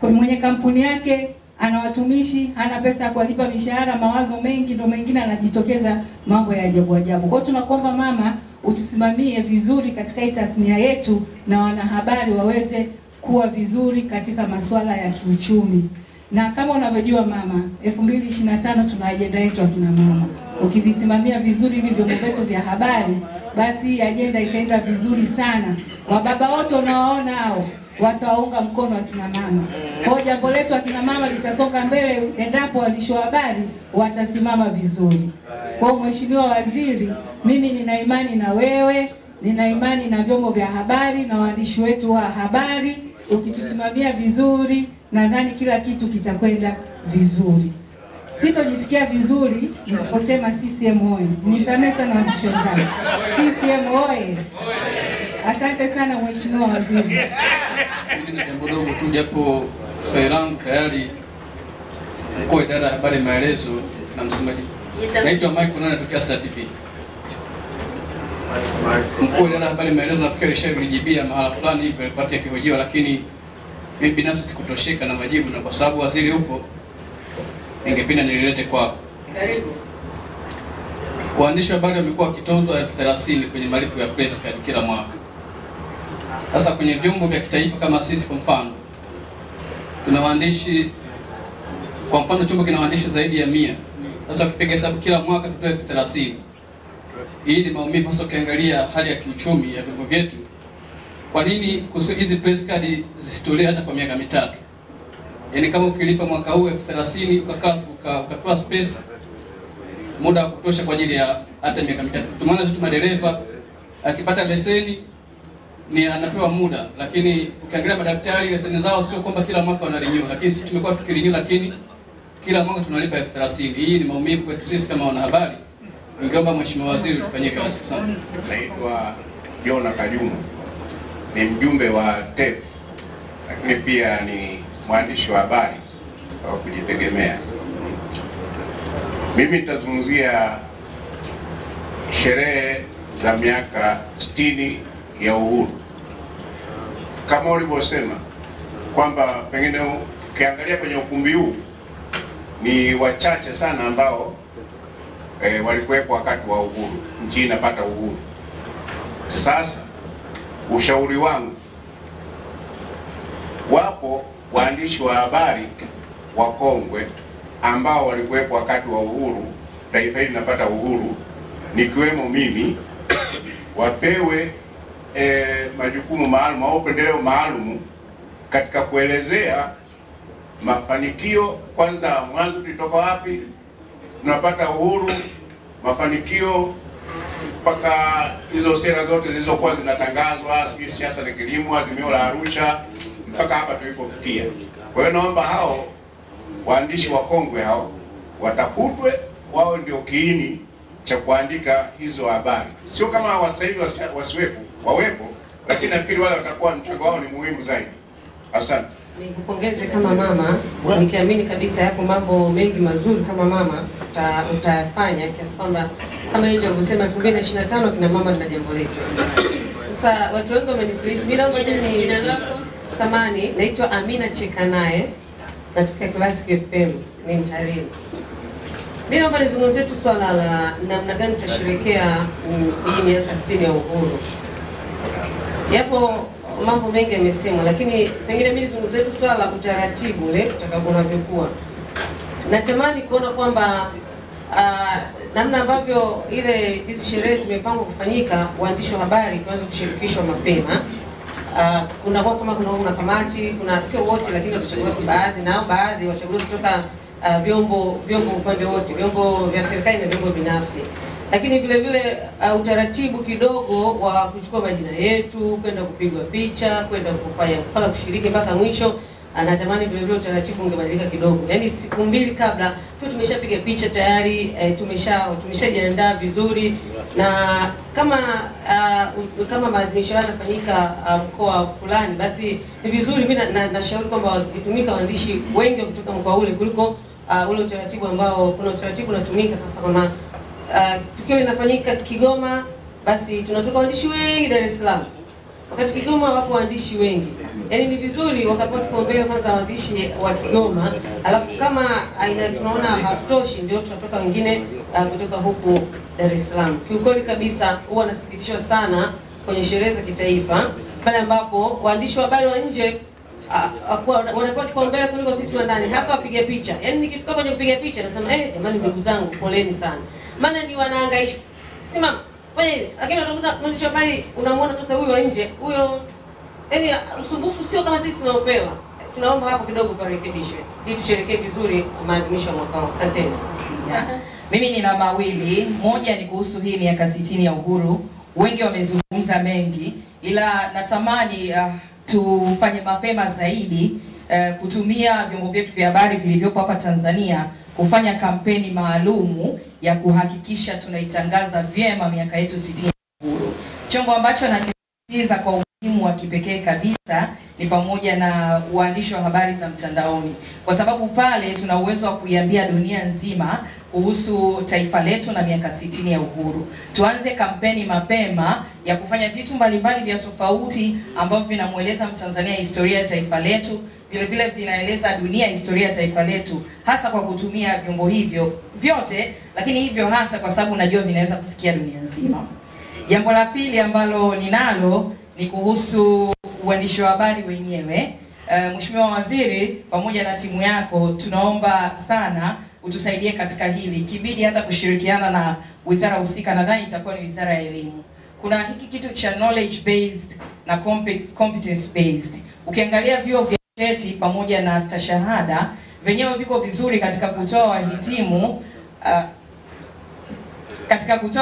mwenye kampuni yake ana watumishi, hana pesa ya kuwalipa mishahara, mawazo mengi, ndio mengine anajitokeza mambo ya ajabu ajabu. Kwa hiyo tunakuomba mama, utusimamie vizuri katika hii tasnia yetu na wanahabari waweze kuwa vizuri katika masuala ya kiuchumi. Na kama unavyojua mama, 2025 tuna ajenda yetu akina mama. Ukivisimamia vizuri hivi vyombo vyetu vya habari, basi ajenda itaenda vizuri sana. Wababa wote unawaona hao watawaunga mkono akina mama. Kwa hiyo jambo letu akina mama litasonga mbele endapo waandishi wa habari watasimama vizuri. Kwa Mheshimiwa Waziri, mimi nina imani na wewe, nina imani na vyombo vya habari na waandishi wetu wa habari. Ukitusimamia vizuri, nadhani kila kitu kitakwenda vizuri. Sitojisikia vizuri nisiposema CCM oye. Nisamehe sana waandishi wenzangu. CCM oye. Asante sana Mheshimiwa Waziri. Mimi na jambo dogo tu, japo swali langu tayari mkuu wa idara ya habari maelezo na msemaji. Naitwa Mike Nana kutoka Star TV. Mkuu wa idara ya habari maelezo nafikiri shalijibia mahala fulani hivi alipata kihojiwa, lakini mimi binafsi sikutosheka na majibu, na kwa sababu waziri upo ningependa nililete kwako. Karibu. Waandishi wa habari wamekuwa wakitozwa 30,000 kwenye malipo ya press card kila mwaka. Sasa kwenye vyombo vya kitaifa kama sisi kwa mfano, tuna waandishi, kwa mfano chombo kina waandishi zaidi ya 100. Sasa ukipiga hesabu kila mwaka tutoe 30,000. Hii ni maumivu. Sasa ukiangalia hali ya kiuchumi ya vyombo vyetu, kwa nini hizi press card zisitolewe hata kwa miaka mitatu? Yaani kama ukilipa mwaka huu 30,000 ukapewa space muda wa kutosha kwa ajili ya hata miaka mitatu. Tumeona sisi madereva akipata leseni ni anapewa muda, lakini ukiangalia madaktari leseni zao sio kwamba kila mwaka wanarenew, lakini sisi tumekuwa tukirenew, lakini kila mwaka tunalipa 30,000. Hii ni maumivu kwetu sisi kama wanahabari. Ningeomba Mheshimiwa Waziri ufanyie kazi sana. Naitwa Jona Kajuma, ni mjumbe wa TEF, lakini pia ni mwandishi wa habari wa kujitegemea. Mimi nitazungumzia sherehe za miaka 60 ya uhuru. Kama ulivyosema kwamba pengine ukiangalia kwenye ukumbi huu ni wachache sana ambao walikuwepo wakati wa uhuru, nchi inapata uhuru. Sasa ushauri wangu, wapo waandishi wa habari wakongwe ambao walikuwepo wakati wa uhuru, taifa hili linapata uhuru, nikiwemo mimi, wapewe majukumu maalum au upendeleo maalum katika kuelezea mafanikio. Kwanza mwanzo tulitoka wapi, tunapata uhuru, mafanikio mpaka hizo sera zote zilizokuwa zinatangazwa, sijui siasa za kilimo, azimio la Arusha, mpaka hapa tulipofikia. Kwa hiyo naomba hao waandishi wakongwe hao watafutwe, wao ndio kiini cha kuandika hizo habari. Sio kama sasa hivi wasiwepo, wawepo, lakini nafikiri wale watakuwa mchango wao ni muhimu zaidi. Asante. Nikupongeze kama mama, nikiamini kabisa yapo mambo mengi mazuri kama mama utafanya, kiasi kwamba kama hiyo alivyosema 2025 kina mama tuna jambo letu. Sasa watu wengi wamenifreeze, mimi naomba jina lako samani, naitwa Amina Chekanaye, natoka Classic FM, ni mhariri. Mimi naomba nizungumzie tu swala la namna gani tutasherehekea hii miaka 60 ya uhuru. Yapo mambo mengi yamesemwa, lakini pengine mimi nizungumzie tu swala la utaratibu ule utakavyokuwa. Natamani kuona kwamba namna ambavyo hizi sherehe zimepangwa kufanyika, waandishi wa habari tuanze kushirikishwa mapema. Kuna kamati, kuna sio wote lakini watachaguliwa baadhi, na baadhi wachaguliwa kutoka vyombo upande wote, vyombo vya serikali na vyombo binafsi. Lakini vile vile utaratibu kidogo wa kuchukua majina yetu, kwenda kupigwa picha, kwenda kufanya mpaka kushiriki mpaka mwisho. Anatamani vile vile utaratibu ungebadilika kidogo. Yaani siku 2 kabla tu tumeshapiga picha tayari, tumeshajiandaa vizuri, na kama maadhimisho yanafanyika mkoa fulani, basi ni vizuri. Mimi nashauri kwamba watumika waandishi wengi kutoka mkoa ule kuliko ule utaratibu ambao kuna utaratibu unatumika sasa. Kama tukio linafanyika Kigoma, basi tunatoka waandishi wengi Dar es Salaam, wakati Kigoma wapo waandishi wengi. Yaani ni vizuri wakapewa kipaumbele kwanza waandishi wa Kigoma, alafu kama tunaona hatutoshi ndio tutatoka wengine kutoka huku Dar es Salaam. Kiukweli kabisa huwa nasikitishwa sana kwenye sherehe za kitaifa pale ambapo waandishi wa habari wa nje wanapewa kipaumbele kuliko sisi wa ndani, hasa wapiga picha. Yaani nikifika kwenye kupiga picha nasema jamani, ndugu zangu, poleni sana. Maana ni wanahangaishwa. Simama. Lakini unakuta mwandishi wa habari unamwona sasa huyu wa nje, huyo yaani usumbufu sio kama sisi tunaopewa. Tunaomba hapo kidogo parekebishwe ili tusherekee vizuri maadhimisho ya mwaka huu. Asanteni. Mimi nina mawili. Moja ni kuhusu hii miaka 60 ya uhuru. Wengi wamezungumza mengi, ila natamani tufanye mapema zaidi kutumia vyombo vyetu vya habari vilivyopo hapa Tanzania kufanya kampeni maalumu ya kuhakikisha tunaitangaza vyema miaka yetu 60 ya uhuru. Chombo ambacho nakisisitiza kwa umuhimu wa kipekee kabisa ni pamoja na uandishi wa habari za mtandaoni, kwa sababu pale tuna uwezo wa kuiambia dunia nzima kuhusu taifa letu na miaka 60 ya uhuru. Tuanze kampeni mapema ya kufanya vitu mbalimbali vya tofauti ambavyo vinamueleza Mtanzania historia ya taifa letu, vile vile vinaeleza dunia historia ya taifa letu, hasa kwa kutumia vyombo hivyo vyote, lakini hivyo hasa kwa sababu najua vinaweza kufikia dunia nzima. Jambo la pili ambalo ninalo ni kuhusu uandishi wa habari wenyewe. Mheshimiwa Waziri pamoja na timu yako, tunaomba sana utusaidie katika hili. Kibidi hata kushirikiana na wizara husika, nadhani itakuwa ni Wizara ya Elimu. Kuna hiki kitu cha knowledge based na competence based. Ukiangalia vyuo vya cheti pamoja na stashahada, wenyewe viko vizuri katika kutoa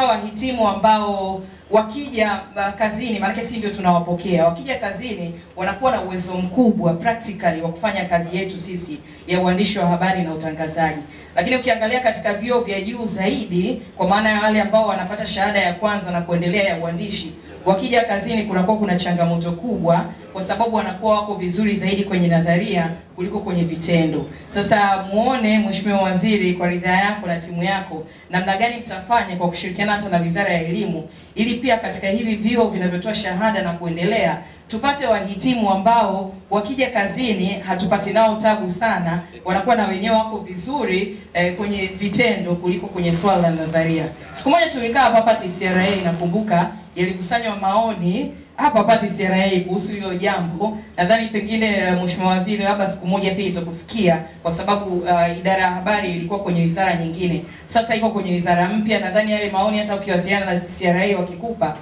wahitimu ambao wakija kazini, maana si ndio tunawapokea, wakija kazini wanakuwa na uwezo mkubwa practically wa kufanya kazi yetu sisi ya uandishi wa habari na utangazaji. Lakini ukiangalia katika vyuo vya juu zaidi, kwa maana ya wale ambao wanapata shahada ya kwanza na kuendelea ya uandishi, wakija kazini kuna changamoto kubwa, kwa sababu wanakuwa wako vizuri zaidi kwenye nadharia kuliko kwenye vitendo. Sasa muone Mheshimiwa Waziri, kwa ridhaa yako na timu yako, namna gani mtafanya kwa kushirikiana hata na Wizara ya Elimu, ili pia katika hivi vyuo vinavyotoa shahada na kuendelea tupate wahitimu ambao wakija kazini hatupati nao tabu sana, wanakuwa na wenyewe wako vizuri kwenye vitendo kuliko kwenye swala la nadharia. Siku moja tulikaa hapa TCRA, nakumbuka yalikusanywa maoni hapa TCRA kuhusu hilo jambo. Nadhani pengine Mheshimiwa Waziri, labda siku moja pia itakufikia, kwa sababu idara ya habari ilikuwa kwenye wizara nyingine, sasa iko kwenye wizara mpya. Nadhani yale maoni hata ukiwasiliana na TCRA wakikupa,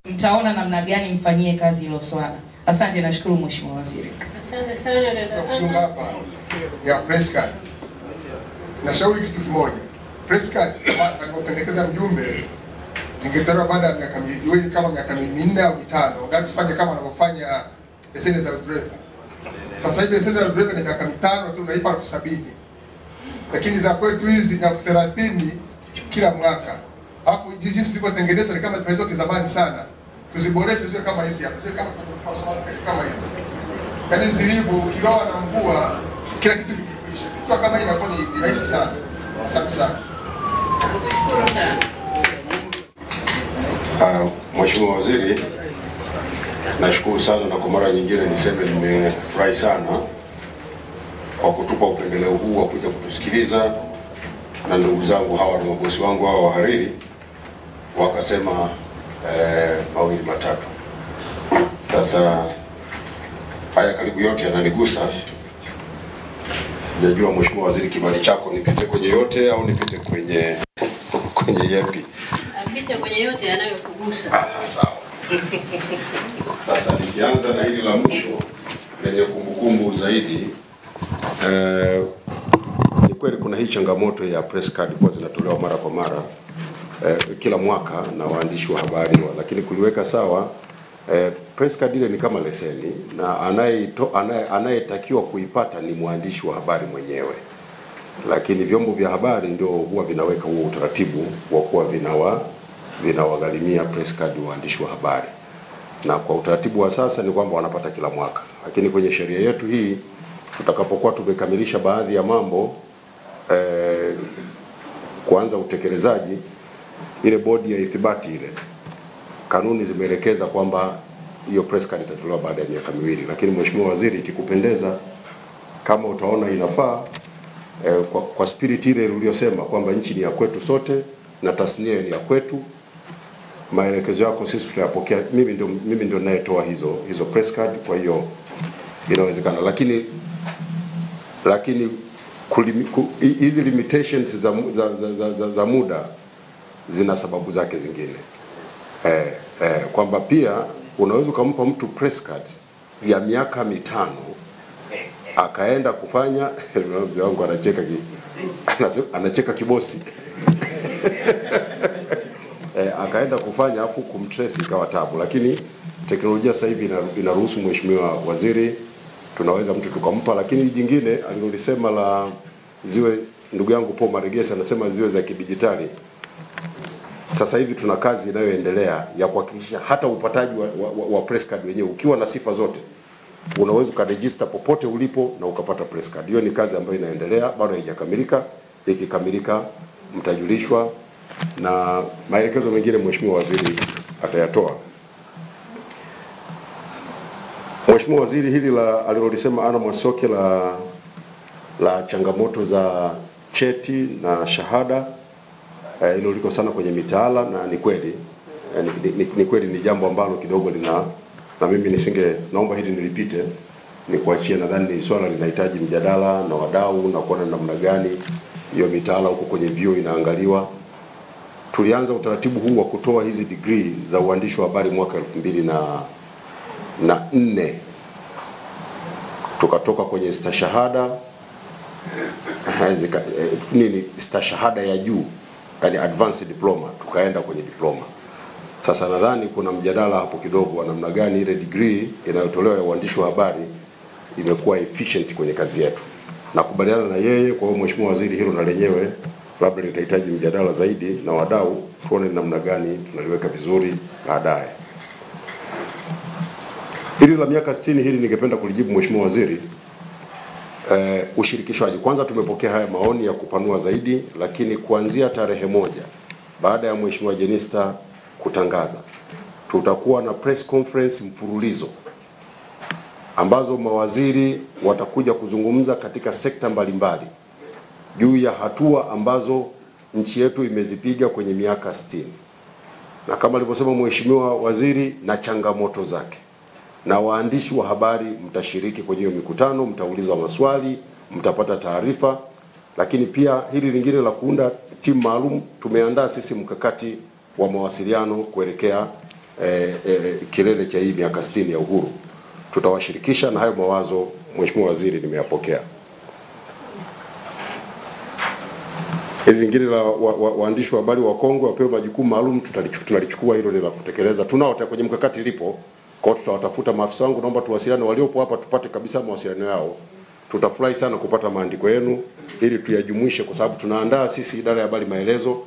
mtaona namna gani mfanyie kazi hilo swala. Asante, nashukuru Mheshimiwa Waziri. Asante sana dada. Hapa ya press card. Nashauri kitu kimoja. Press card alipopendekeza mjumbe zingetolewa baada ya miaka miwili kama miaka 4 au 5, wakati tufanye kama wanavyofanya leseni za driver. Sasa hivi leseni za driver ni miaka 5 tu, unalipa 70,000. Lakini za kwetu hizi ni 30,000 kila mwaka. Alafu jinsi zilivyotengenezwa ni kama zimezoea kizamani sana. Tuziboreshe ziwe kama hizi hapa. Ziwe kama hizi. Yaani zilivyo ukiloa na mvua kila kitu kikikwisha. Kwa kama hii inakuwa ni rahisi sana. Asante sana. Nakushukuru sana. Mheshimiwa Waziri, nashukuru sana na kwa mara nyingine niseme nimefurahi sana kwa kutupa upendeleo huu wa kuja kutusikiliza, na ndugu zangu hawa na mabosi wangu hawa wahariri wakasema mawili matatu. Sasa haya karibu yote yananigusa. Sijajua Mheshimiwa Waziri, kibali chako nipite kwenye yote au nipite kwenye yepi? Apite kwenye yote yanayokugusa. Sawa. Sasa nikianza na hili la mwisho lenye kumbukumbu zaidi, ni kweli kuna hii changamoto ya press card kwa zinatolewa mara kwa mara kila mwaka na waandishi wa habari, lakini kuliweka sawa, press card ile ni kama leseni, na anayetakiwa kuipata ni mwandishi wa habari mwenyewe, lakini vyombo vya habari ndio huwa vinaweka huo utaratibu wa kuwa vinawagharimia press card waandishi wa habari, na kwa utaratibu wa sasa ni kwamba wanapata kila mwaka. Lakini kwenye sheria yetu hii tutakapokuwa tumekamilisha baadhi ya mambo, kuanza utekelezaji, ile bodi ya ithibati ile kanuni zimeelekeza kwamba hiyo press card itatolewa baada ya miaka 2. Lakini Mheshimiwa Waziri, ikikupendeza, kama utaona inafaa, kwa spirit ile uliyosema kwamba nchi ni ya kwetu sote na tasnia ni ya kwetu, maelekezo yako sisi tutayapokea. Mimi ndio ninayetoa hizo press card, kwa hiyo inawezekana. Lakini hizi limitations za muda zina sababu zake zingine. Kwamba pia unaweza kumpa mtu press card ya miaka 5 akaenda kufanya mzee wangu anacheka kibosi akaenda kufanya afu kumtrace ikawa tabu. Lakini teknolojia sasa hivi inaruhusu, Mheshimiwa Waziri, tunaweza mtu tukampa. Lakini jingine alilolisema la ziwe, ndugu yangu Paul Maregesa anasema ziwe za kidijitali. Sasa hivi tuna kazi inayoendelea ya kuhakikisha hata upataji wa press card wenyewe ukiwa na sifa zote unaweza ukaregister popote ulipo na ukapata press card. Hiyo ni kazi ambayo inaendelea, bado haijakamilika. Ikikamilika mtajulishwa, na maelekezo mengine Mheshimiwa Waziri atayatoa. Mheshimiwa Waziri, hili alilolisema Ana Mwasoke la changamoto za cheti na shahada, hilo liko sana kwenye mitaala, na ni kweli ni kweli ni jambo ambalo kidogo na mimi naomba hili nilipite, ni kuachia. Nadhani ni swala linahitaji mjadala na wadau na kuona namna gani hiyo mitaala huko kwenye vyuo inaangaliwa. Tulianza utaratibu huu wa kutoa hizi degree za uandishi wa habari mwaka 2004. Tukatoka kwenye stashahada stashahada ya juu, yani advanced diploma, tukaenda kwenye diploma. Sasa nadhani kuna mjadala hapo kidogo wa namna gani ile degree inayotolewa ya uandishi wa habari imekuwa efficient kwenye kazi yetu. Nakubaliana na yeye. Kwa hiyo Mheshimiwa Waziri, hilo na lenyewe labda litahitaji mjadala zaidi na wadau, tuone namna gani tunaliweka vizuri baadaye. Hili la miaka 60 hili ningependa kulijibu Mheshimiwa Waziri. Ushirikishwaji, kwanza tumepokea haya maoni ya kupanua zaidi, lakini kuanzia tarehe 1 baada ya Mheshimiwa Jenista kutangaza, tutakuwa na press conference mfululizo ambazo mawaziri watakuja kuzungumza katika sekta mbalimbali juu ya hatua ambazo nchi yetu imezipiga kwenye miaka 60, na kama alivyosema Mheshimiwa Waziri, na changamoto zake. Na waandishi wa habari mtashiriki kwenye hiyo mikutano, mtaulizwa maswali, mtapata taarifa. Lakini pia hili lingine la kuunda timu maalum, tumeandaa sisi mkakati wa mawasiliano kuelekea kilele cha hii miaka 60 ya uhuru. Tutawashirikisha, na hayo mawazo Mheshimiwa Waziri nimeyapokea. Hili lingine la waandishi wa habari wa Kongo wapewe majukumu maalum, tunalichukua hilo ni la kutekeleza. Tunao kwenye mkakati lipo. Kwa hiyo tutawatafuta maafisa wangu, naomba tuwasiliane waliopo hapa tupate kabisa mawasiliano yao. Tutafurahi sana kupata maandiko yenu ili tuyajumuishe, kwa sababu tunaandaa sisi idara ya habari maelezo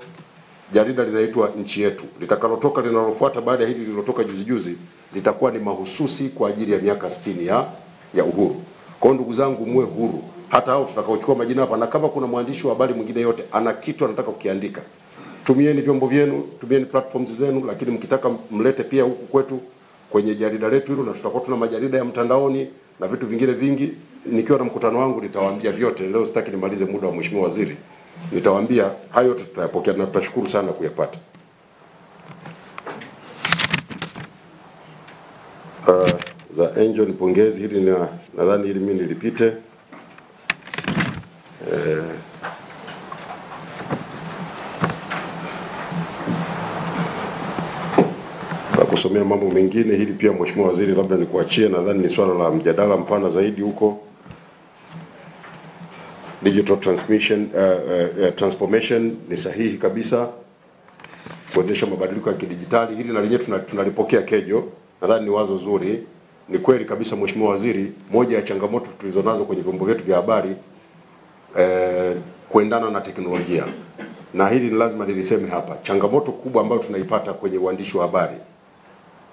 jarida linaitwa Nchi Yetu. Litakalotoka linalofuata baada ya hili lililotoka juzi litakuwa ni mahususi kwa ajili ya miaka 60 ya uhuru. Kwa ndugu zangu, muwe huru. Hata hao tutakaochukua majina hapa, na kama kuna mwandishi wa habari mwingine yote ana kitu anataka kukiandika, tumieni vyombo vyenu, tumieni platforms zenu, lakini mkitaka mlete pia huku kwetu kwenye jarida letu hilo, na tutakuwa tuna majarida ya mtandaoni na vitu vingine vingi. Nikiwa na mkutano wangu nitawaambia vyote. Leo sitaki nimalize muda wa Mheshimiwa Waziri. Nitawaambia hayo, tutayapokea na tutashukuru sana kuyapata. Za Angel ni pongezi, hili nadhani hili mimi nilipite. Kusomea mambo mengine, hili pia Mheshimiwa Waziri labda nikuachie, nadhani ni swala la mjadala mpana zaidi huko. Digital transformation ni sahihi kabisa, kuwezesha mabadiliko ya kidijitali. Hili na lenyewe tunalipokea kejo, nadhani ni wazo zuri. Ni kweli kabisa Mheshimiwa Waziri, moja ya changamoto tulizonazo kwenye vyombo vyetu vya habari kuendana na teknolojia, na hili ni lazima niliseme hapa. Changamoto kubwa ambayo tunaipata kwenye uandishi wa habari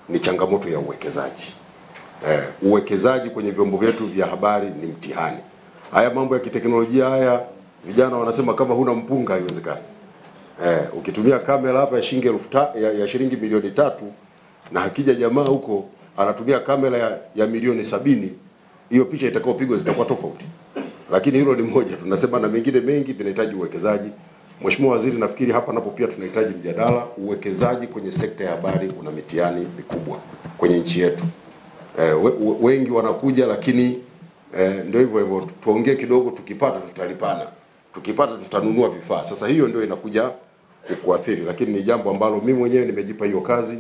ni changamoto ya uwekezaji. Uwekezaji kwenye vyombo vyetu vya habari ni mtihani. Haya mambo ya kiteknolojia haya, vijana wanasema kama huna mpunga haiwezekani. Ukitumia kamera hapa ya shilingi milioni 3 na hakija jamaa huko anatumia kamera ya milioni 70, hiyo picha itakayopigwa zitakuwa tofauti. Lakini hilo ni moja, tunasema na mengine mengi vinahitaji uwekezaji. Mheshimiwa Waziri, nafikiri hapa napo pia tunahitaji mjadala. Uwekezaji kwenye sekta ya habari una mitihani mikubwa kwenye nchi yetu. Wengi wanakuja, lakini ndio hivyo, tuongee kidogo, tukipata tutalipana, tukipata tutanunua vifaa. Sasa hiyo ndio inakuja kuathiri, lakini ni jambo ambalo mimi mwenyewe nimejipa hiyo kazi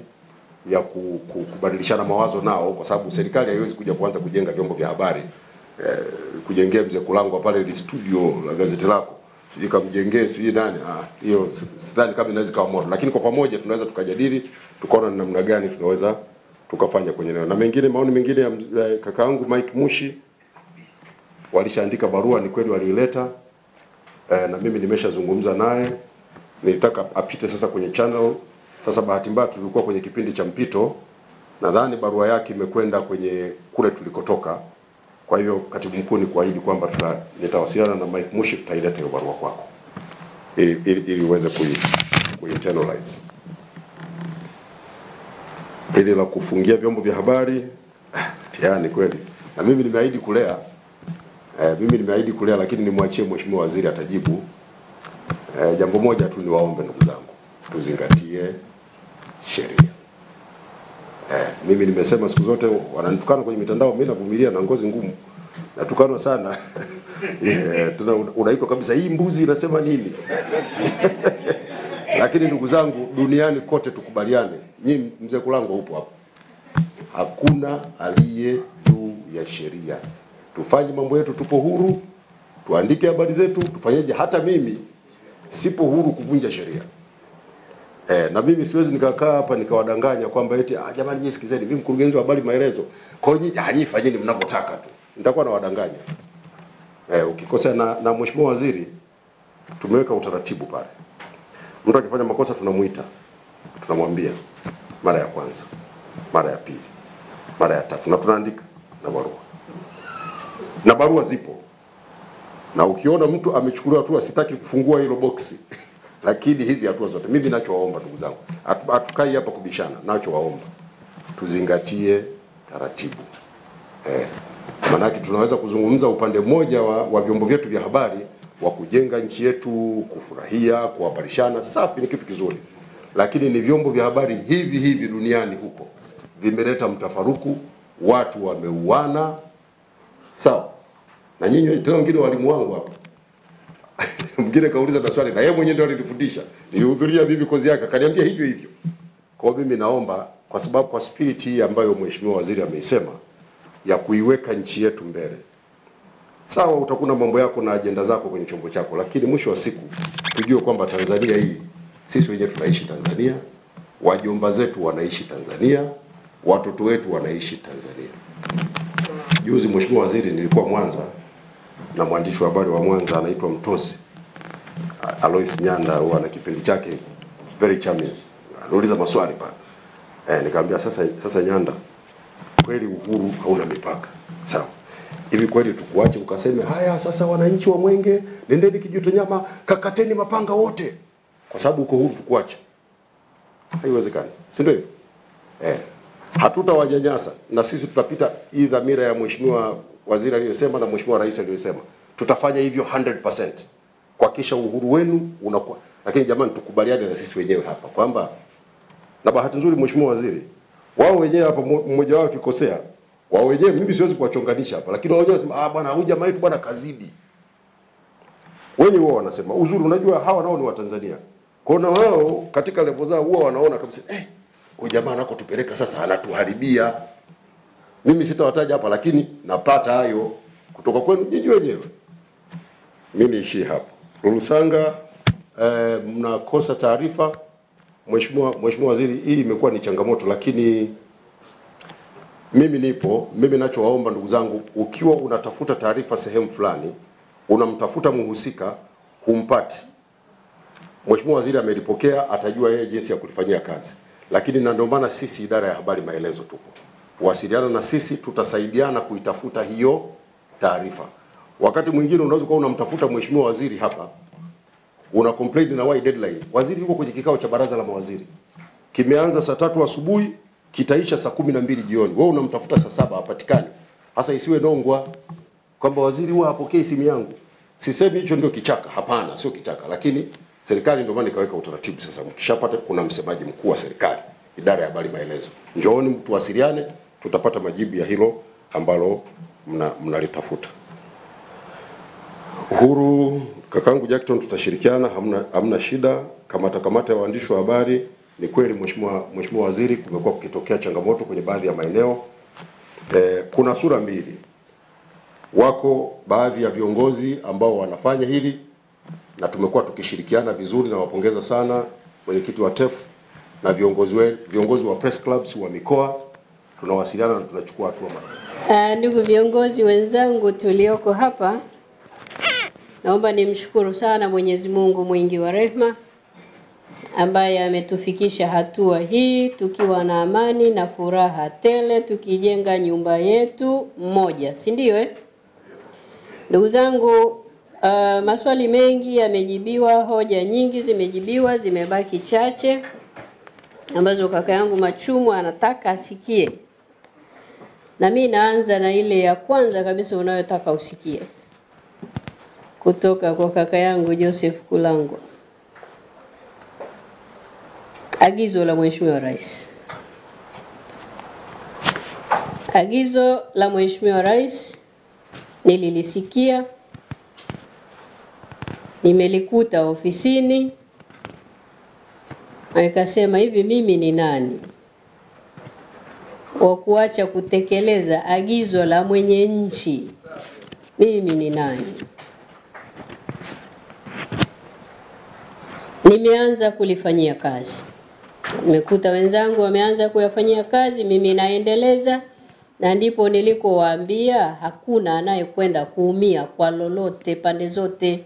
ya kubadilishana mawazo nao, kwa sababu serikali haiwezi kuja kuanza kujenga vyombo vya habari, kujengea mzee Kulangwa pale ile studio la gazeti lako, sijui kamjengee sijui nani. Hiyo sidhani kama inaweza kuwa moto, lakini kwa pamoja tunaweza tukajadili, tukaona ni namna gani tunaweza tukafanya kwenye neno. Na mengine, maoni mengine ya kakaangu Mike Mushi, walishaandika barua, ni kweli waliileta, na mimi nimeshazungumza naye, nilitaka apite sasa kwenye channel. Sasa bahati mbaya tulikuwa kwenye kipindi cha mpito, nadhani barua yake imekwenda kwenye kule tulikotoka. Kwa hiyo katibu mkuu ni kuahidi kwamba nitawasiliana na Mike Mushi, tutaileta hiyo barua kwako ili uweze ku-internalize. Ili la kufungia vyombo vya habari, tayari kweli. Na mimi nimeahidi kulea. Lakini nimwachie Mheshimiwa Waziri atajibu. Jambo moja tu niwaombe ndugu zangu, tuzingatie sheria. Mimi nimesema siku zote wananitukana kwenye mitandao, mimi navumilia na ngozi ngumu. Natukana sana. Unaitwa kabisa, hii mbuzi inasema nini? Lakini ndugu zangu, duniani kote tukubaliane. Nyinyi mzee Kulangwa upo hapo. Hakuna aliye juu ya sheria. Tufanye mambo yetu, tupo huru, tuandike habari zetu, tufanyeje. Hata mimi sipo huru kuvunja sheria. Na mimi siwezi nikakaa hapa nikawadanganya kwamba eti jamani nyinyi sikizeni, mimi mkurugenzi wa habari maelezo, kwa hiyo nyinyi fanyeni mnavyotaka tu. Nitakuwa nawadanganya. Ukikosea na Mheshimiwa Waziri tumeweka utaratibu pale. Mtu akifanya makosa tunamuita. Tunamwambia mara ya kwanza, mara ya pili, mara ya tatu, na tunaandika na barua. Na barua zipo. Na ukiona mtu amechukuliwa hatua, sitaki kufungua hilo boksi. Lakini hizi hatua zote mimi ninachowaomba ndugu zangu, hatukai hapa kubishana, ninachowaomba tuzingatie taratibu. Maana tunaweza kuzungumza upande mmoja wa vyombo vyetu vya habari wa kujenga nchi yetu, kufurahia, kuhabarishana, safi, ni kitu kizuri. Lakini ni vyombo vya habari hivi duniani huko vimeleta mtafaruku, watu wameuana. Sawa. Na nyinyi tena wengine walimu wangu hapa. Mwingine kauliza na swali na yeye mwenyewe ndio alinifundisha. Nilihudhuria mimi kozi yake akaniambia hivyo. Kwa hiyo mimi naomba, kwa sababu kwa spirit hii ambayo Mheshimiwa Waziri ameisema ya kuiweka nchi yetu mbele, Sawa, utakuna mambo yako na ajenda zako kwenye chombo chako, lakini mwisho wa siku tujue kwamba Tanzania hii sisi wenyewe tunaishi Tanzania, wajomba zetu wanaishi Tanzania, watoto wetu wanaishi Tanzania. Juzi Mheshimiwa Waziri, nilikuwa Mwanza na mwandishi wa habari wa Mwanza anaitwa Mtozi Alois Nyanda, huwa na kipindi chake very charming. Anauliza maswali pale. Nikamwambia sasa Nyanda, kweli uhuru hauna mipaka. Sawa. Hivi kweli tukuache ukaseme haya sasa wananchi wa Mwenge nendeni Kijitonyama kakateni mapanga wote kwa sababu uko huru tukuache? Haiwezekani. Si ndio hivyo? Hatutawanyanyasa na sisi tutapita hii dhamira ya Mheshimiwa Waziri aliyosema na Mheshimiwa Rais aliyosema. Tutafanya hivyo 100% kuhakikisha uhuru wenu unakuwa. Lakini jamani, tukubaliane na sisi wenyewe hapa kwamba, na bahati nzuri Mheshimiwa Waziri, wao wenyewe hapa mmoja wao kikosea, wao wenyewe mimi siwezi kuwachonganisha hapa, lakini wao wenyewe wanasema bwana huyu jamaa yetu bwana kazidi. Wenyewe wao wanasema uzuri, unajua hawa nao ni Watanzania. Kwa hiyo wao katika level zao huwa wanaona kabisa huyu jamaa anakotupeleka sasa anatuharibia. Mimi sitawataja hapa, lakini napata hayo kutoka kwenu nyinyi wenyewe. Mimi niishie hapo. Lulusanga, mnakosa taarifa. Mheshimiwa Waziri, hii imekuwa ni changamoto, lakini mimi ninachowaomba ndugu zangu, ukiwa unatafuta taarifa sehemu fulani, unamtafuta mhusika, humpati. Mheshimiwa Waziri amelipokea, atajua yeye jinsi ya kulifanyia kazi. Lakini na ndio maana sisi idara ya habari maelezo tupo. Wasiliana na sisi, tutasaidiana kuitafuta hiyo taarifa. Wakati mwingine unaweza kuwa unamtafuta Mheshimiwa Waziri hapa, una complain na why deadline. Waziri yuko kwenye kikao cha baraza la mawaziri. Kimeanza saa 3 asubuhi, kitaisha saa 12 jioni. Wewe unamtafuta saa 7 hapatikani. Hasa isiwe nongwa kwamba waziri huwa hapokei simu yangu. Sisemi hicho ndio kichaka, hapana, sio kichaka, lakini serikali ndio maana ikaweka utaratibu sasa. Mkishapata kuna msemaji mkuu wa serikali, idara ya habari maelezo. Njooni mtuwasiliane, tutapata majibu ya hilo ambalo mnalitafuta. Uhuru, kakangu Jackton, tutashirikiana, hamna shida. Kamata ya waandishi wa habari, ni kweli Mheshimiwa Waziri, kumekuwa kukitokea changamoto kwenye baadhi ya maeneo. Kuna sura mbili. Wako baadhi ya viongozi ambao wanafanya hili na tumekuwa tukishirikiana vizuri, na wapongeza sana mwenyekiti wa TEF na viongozi wa press clubs wa mikoa. Tunawasiliana na tunachukua hatua mara. Ndugu viongozi wenzangu tulioko hapa, naomba nimshukuru sana Mwenyezi Mungu mwingi wa rehema ambaye ametufikisha hatua hii tukiwa na amani na furaha tele, tukijenga nyumba yetu moja, si ndio? Ndugu zangu, maswali mengi yamejibiwa, hoja nyingi zimejibiwa, zimebaki chache ambazo kaka yangu Machumu anataka asikie. Na mimi naanza na ile ya kwanza kabisa unayotaka usikie, kutoka kwa kaka yangu Joseph Kulangwa. Agizo la Mheshimiwa Rais. Agizo la Mheshimiwa Rais nililisikia, nimelikuta ofisini, akasema hivi, mimi ni nani wa kuacha kutekeleza agizo la mwenye nchi? Mimi ni nani? Nimeanza kulifanyia kazi. Nimekuta wenzangu wameanza kuyafanyia kazi, mimi naendeleza, na ndipo nilikowaambia hakuna anayekwenda kuumia kwa lolote pande zote.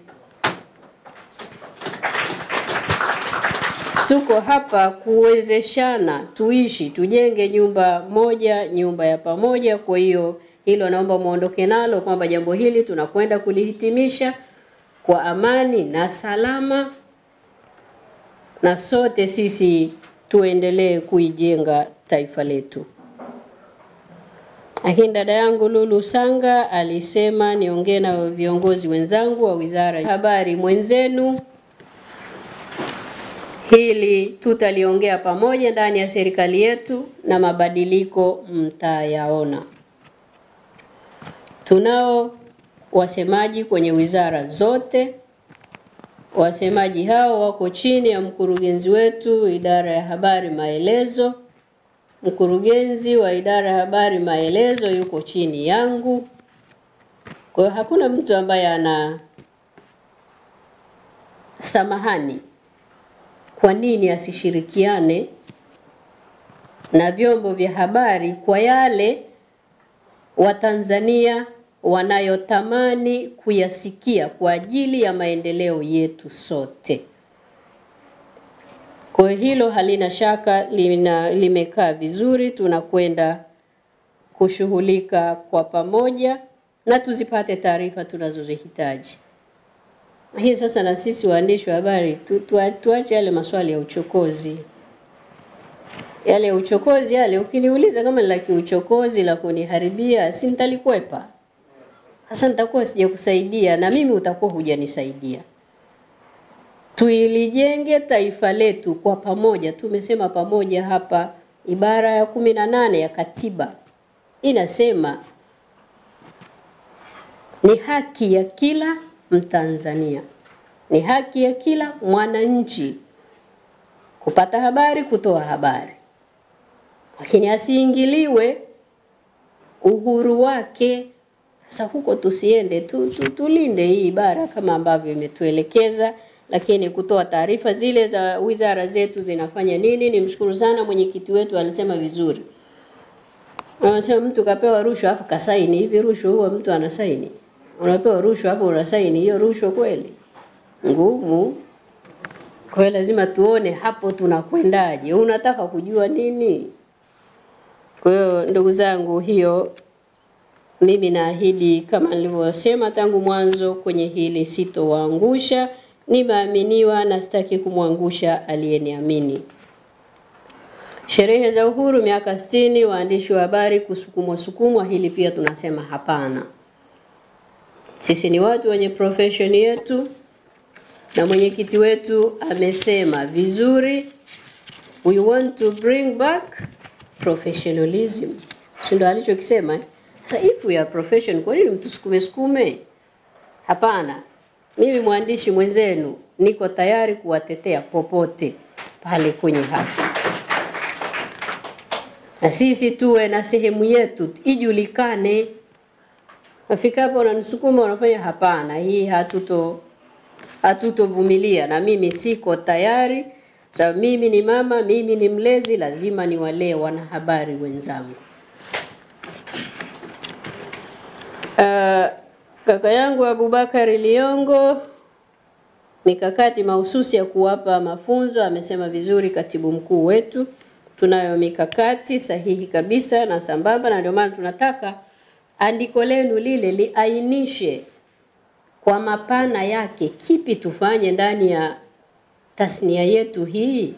Tuko hapa kuwezeshana, tuishi, tujenge nyumba moja, nyumba ya pamoja. Kwa hiyo hilo naomba muondoke nalo kwamba jambo hili tunakwenda kulihitimisha kwa amani na salama, na sote sisi tuendelee kuijenga taifa letu. Lakini dada yangu Lulu Sanga alisema niongee na viongozi wenzangu wa Wizara ya Habari mwenzenu. Hili tutaliongea pamoja ndani ya serikali yetu na mabadiliko mtayaona. Tunao wasemaji kwenye wizara zote. Wasemaji hao wako chini ya mkurugenzi wetu idara ya habari maelezo. Mkurugenzi wa idara ya habari maelezo yuko chini yangu. Kwa hiyo hakuna mtu ambaye ana samahani kwa nini asishirikiane na vyombo vya habari kwa yale Watanzania wanayotamani kuyasikia kwa ajili ya maendeleo yetu sote. Kwa hilo halina shaka, limekaa vizuri, tunakwenda kushughulika kwa pamoja na tuzipate taarifa tunazozihitaji. Hii sasa na sisi waandishi wa habari tuache yale maswali ya uchokozi. Yale ya uchokozi yale ukiniuliza kama la kiuchokozi la kuniharibia, si nitalikwepa. Sasa nitakuwa sijakusaidia na mimi utakuwa hujanisaidia. Tuilijenge taifa letu kwa pamoja. Tumesema pamoja hapa, ibara ya 18 ya katiba inasema ni haki ya kila Mtanzania, ni haki ya kila mwananchi kupata habari, kutoa habari, lakini asiingiliwe uhuru wake. Sasa huko tusiende, tulinde hii ibara kama ambavyo imetuelekeza, lakini kutoa taarifa zile za wizara zetu zinafanya nini. Nimshukuru sana mwenyekiti wetu, alisema vizuri. Anasema mtu kapewa rushwa afu kasaini. Hivi rushwa huwa mtu anasaini? Unapewa rushwa afu unasaini, hiyo rushwa kweli? Ngumu. Kwa hiyo lazima tuone hapo tunakwendaje. Unataka kujua nini? Kwa hiyo ndugu zangu, hiyo mimi naahidi kama nilivyosema tangu mwanzo kwenye hili sitowaangusha. Nimeaminiwa na sitaki kumwangusha aliyeniamini. Sherehe za uhuru miaka 60, waandishi wa habari kusukumwa, hili pia tunasema hapana. Sisi ni watu wenye profession yetu na mwenyekiti wetu amesema vizuri, we want to bring back professionalism. Ndio alichokisema. Sasa if we are profession, kwa nini mtusukume? Hapana. Mimi mwandishi mwenzenu niko tayari kuwatetea popote pale kwenye haki. Na sisi tuwe na sehemu yetu ijulikane. Afika hapo unanisukuma unafanya hapana, hii hatutovumilia, na mimi siko tayari. Sababu mimi ni mama, mimi ni mlezi, lazima niwalee wanahabari wenzangu. Kaka yangu Abubakar Liongo, mikakati mahususi ya kuwapa mafunzo, amesema vizuri katibu mkuu wetu. Tunayo mikakati sahihi kabisa na sambamba, na ndio maana tunataka andiko lenu lile liainishe kwa mapana yake kipi tufanye ndani ya tasnia yetu hii.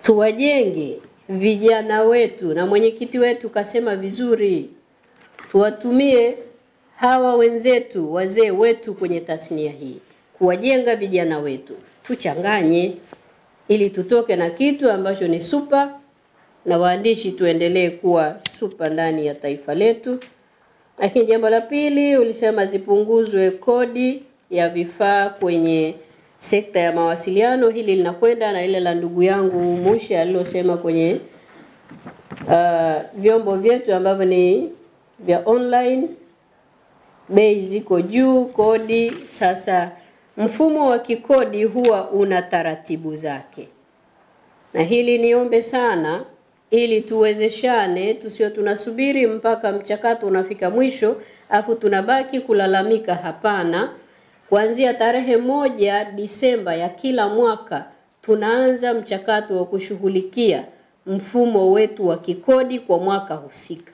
Tuwajenge vijana wetu, na mwenyekiti wetu kasema vizuri, tuwatumie hawa wenzetu, wazee wetu kwenye tasnia hii, kuwajenga vijana wetu. Tuchanganye ili tutoke na kitu ambacho ni super, na waandishi tuendelee kuwa super ndani ya taifa letu. Lakini jambo la pili, ulisema zipunguzwe kodi ya vifaa kwenye sekta ya mawasiliano. Hili linakwenda na ile la ndugu yangu Mushi alilosema kwenye vyombo vyetu ambavyo ni vya online, bei ziko juu, kodi. Sasa mfumo wa kikodi huwa una taratibu zake, na hili niombe sana ili tuwezeshane, tusio tunasubiri mpaka mchakato unafika mwisho afu tunabaki kulalamika. Hapana. Kuanzia tarehe 1 Disemba ya kila mwaka tunaanza mchakato wa kushughulikia mfumo wetu wa kikodi kwa mwaka husika.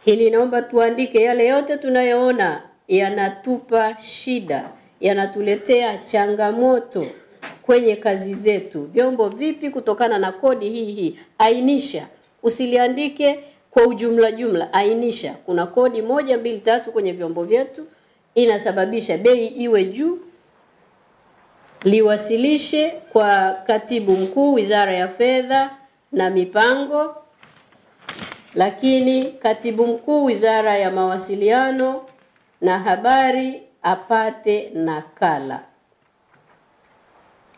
Hili naomba tuandike yale yote tunayoona yanatupa shida, yanatuletea changamoto kwenye kazi zetu. Vyombo vipi kutokana na kodi hii? Ainisha. Usiliandike kwa ujumla, ainisha. Kuna kodi 1, 2, 3 kwenye vyombo vyetu inasababisha bei iwe juu. Liwasilishe kwa katibu mkuu Wizara ya Fedha na Mipango, lakini katibu mkuu Wizara ya Mawasiliano na Habari apate nakala.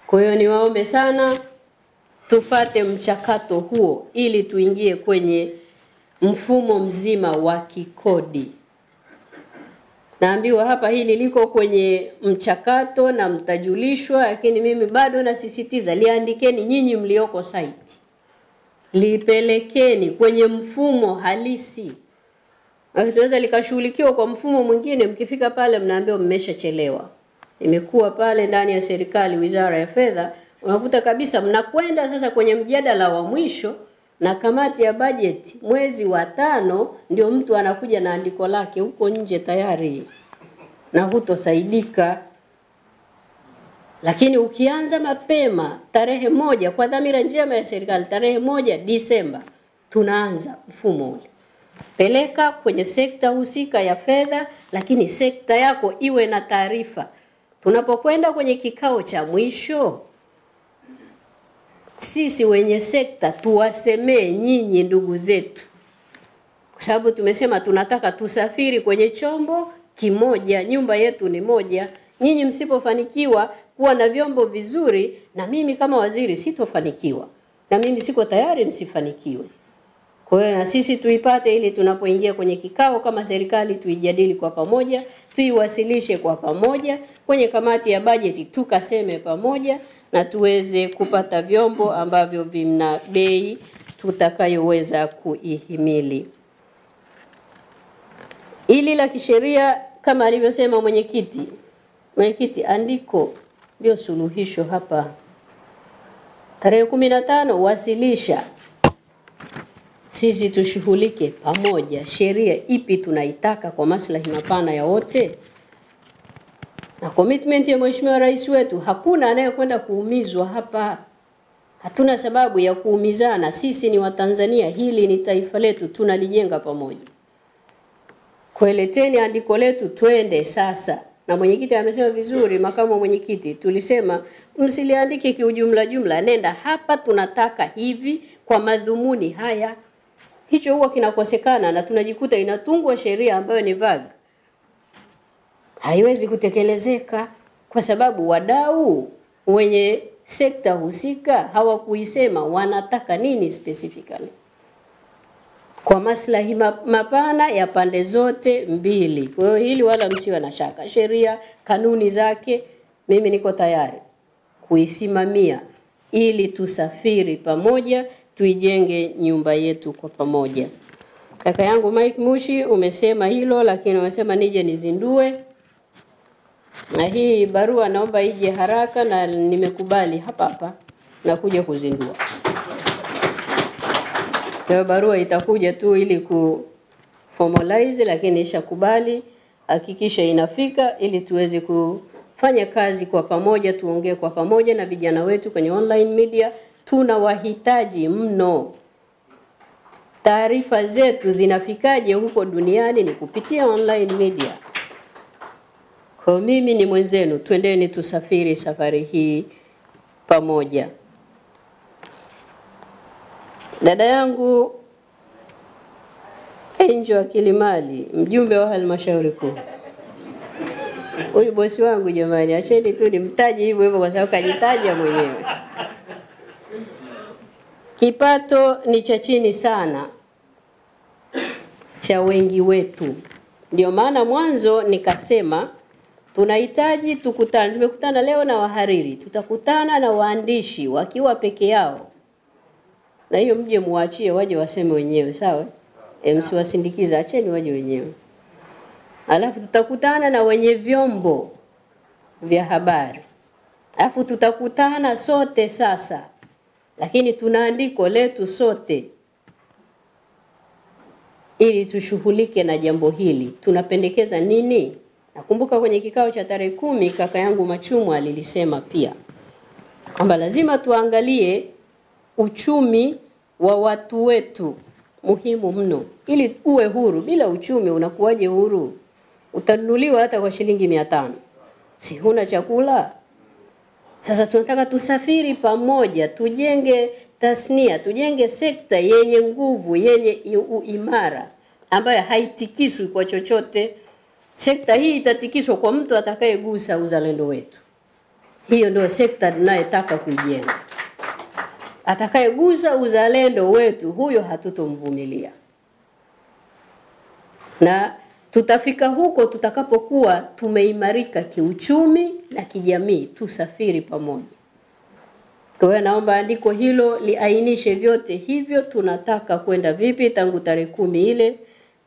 Kwa hiyo niwaombe sana tufate mchakato huo ili tuingie kwenye mfumo mzima wa kikodi. Naambiwa hapa hili liko kwenye mchakato na mtajulishwa, lakini mimi bado nasisitiza liandikeni nyinyi mlioko site. Lipelekeni kwenye mfumo halisi. Tunaweza likashughulikiwa kwa mfumo mwingine, mkifika pale mnaambiwa mmeshachelewa. Imekuwa pale ndani ya serikali, Wizara ya Fedha, unakuta kabisa mnakwenda sasa kwenye mjadala wa mwisho na kamati ya bajeti mwezi wa 5 ndio mtu anakuja na andiko lake huko nje tayari na hutosaidika. Lakini ukianza mapema tarehe 1 kwa dhamira njema ya serikali, tarehe 1 Disemba tunaanza mfumo ule. Peleka kwenye sekta husika ya fedha, lakini sekta yako iwe na taarifa. Tunapokwenda kwenye kikao cha mwisho, sisi wenye sekta tuwasemee nyinyi ndugu zetu. Kwa sababu tumesema tunataka tusafiri kwenye chombo kimoja, nyumba yetu ni moja. Nyinyi msipofanikiwa kuwa na vyombo vizuri, na mimi kama waziri sitofanikiwa. Na mimi siko tayari msifanikiwe. Kwa hiyo na sisi tuipate ili tunapoingia kwenye kikao kama serikali tuijadili kwa pamoja, tuiwasilishe kwa pamoja, kwenye kamati ya bajeti tukaseme pamoja na tuweze kupata vyombo ambavyo vina bei tutakayoweza kuihimili. Ili la kisheria kama alivyosema mwenyekiti, andiko ndio suluhisho hapa. Tarehe 15 wasilisha, sisi tushughulike pamoja, sheria ipi tunaitaka kwa maslahi mapana ya wote. Na commitment ya Mheshimiwa Rais wetu, hakuna anayekwenda kuumizwa hapa. Hatuna sababu ya kuumizana. Sisi ni Watanzania, hili ni taifa letu, tunalijenga pamoja. Kueleteni andiko letu twende sasa. Na mwenyekiti amesema vizuri, makamu mwenyekiti, tulisema msiliandike kiujumla jumla, nenda hapa tunataka hivi kwa madhumuni haya. Hicho huwa kinakosekana na tunajikuta inatungwa sheria ambayo ni vague. Haiwezi kutekelezeka kwa sababu wadau wenye sekta husika hawakuisema wanataka nini specifically. Kwa maslahi mapana ya pande zote mbili. Kwa hiyo hili wala msiwe na shaka. Sheria, kanuni zake, mimi niko tayari kuisimamia ili tusafiri pamoja, tuijenge nyumba yetu kwa pamoja. Kaka yangu Mike Mushi umesema hilo, lakini umesema nije nizindue. Na hii barua naomba ije haraka, na nimekubali hapa na kuja kuzindua. Kwa barua itakuja tu ili kuformalize, lakini ishakubali, hakikisha inafika ili tuweze kufanya kazi kwa pamoja, tuongee kwa pamoja na vijana wetu kwenye online media. Tunawahitaji mno. Taarifa zetu zinafikaje huko duniani? Ni kupitia online media. Kwa mimi ni mwenzenu, twendeni tusafiri safari hii pamoja. Dada yangu Angel Akilimali, mjumbe wa halmashauri kuu. Huyu bosi wangu jamani, acheni tu nimtaje hivyo hivyo kwa sababu kajitaja mwenyewe. Kipato ni cha chini sana cha wengi wetu. Ndio maana mwanzo nikasema tunahitaji tukutane. Tumekutana leo na wahariri, tutakutana na waandishi wakiwa peke yao. Na hiyo mje muachie waje waseme wenyewe, sawa? Msiwasindikiza, acheni waje wenyewe. Alafu tutakutana na wenye vyombo vya habari. Alafu tutakutana sote sasa. Lakini tuna andiko letu sote ili tushughulike na jambo hili. Tunapendekeza nini? Nakumbuka kwenye kikao cha tarehe 10 kaka yangu Machumwa alilisema pia kwamba lazima tuangalie uchumi wa watu wetu, muhimu mno ili uwe huru. Bila uchumi unakuwaje huru? Utanunuliwa hata kwa shilingi 500. Si huna chakula? Sasa tunataka tusafiri pamoja, tujenge tasnia, tujenge sekta yenye nguvu, yenye imara, ambayo haitikiswi kwa chochote. Sekta hii itatikiswa kwa mtu atakayegusa uzalendo wetu. Hiyo ndio sekta tunayotaka kuijenga. Atakayegusa uzalendo wetu, huyo hatutomvumilia. Na Tutafika huko tutakapokuwa tumeimarika kiuchumi na kijamii, tusafiri pamoja. Kwa hiyo naomba andiko hilo liainishe vyote hivyo, tunataka kwenda vipi. Tangu tarehe 10 ile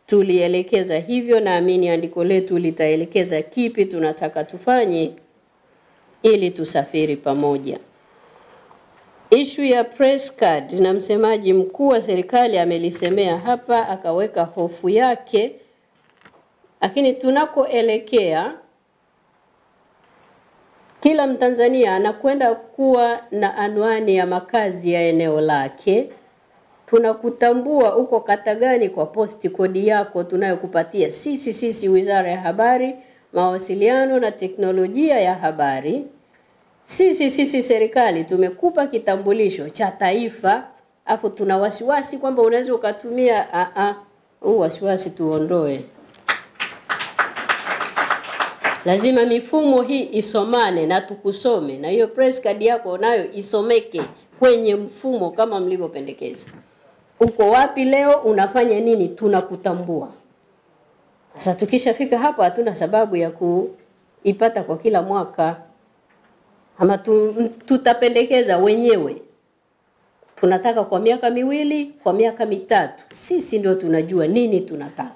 tulielekeza hivyo, naamini andiko letu litaelekeza kipi tunataka tufanye ili tusafiri pamoja. Issue ya press card, na msemaji mkuu wa serikali amelisemea hapa, akaweka hofu yake, lakini tunakoelekea kila Mtanzania anakwenda kuwa na anwani ya makazi ya eneo lake. Tunakutambua uko kata gani kwa posti kodi yako tunayokupatia sisi Wizara ya Habari, Mawasiliano na Teknolojia ya Habari. Sisi serikali tumekupa kitambulisho cha taifa, afu tuna wasiwasi kwamba unaweza ukatumia huu wasiwasi tuondoe. Lazima mifumo hii isomane na tukusome, na hiyo press card yako nayo isomeke kwenye mfumo kama mlivyopendekeza. Uko wapi leo, unafanya nini, tunakutambua. Sasa tukishafika hapa hatuna sababu ya kuipata kwa kila mwaka. Ama tutapendekeza wenyewe. Tunataka kwa miaka 2, kwa miaka 3. Sisi ndio tunajua nini tunataka.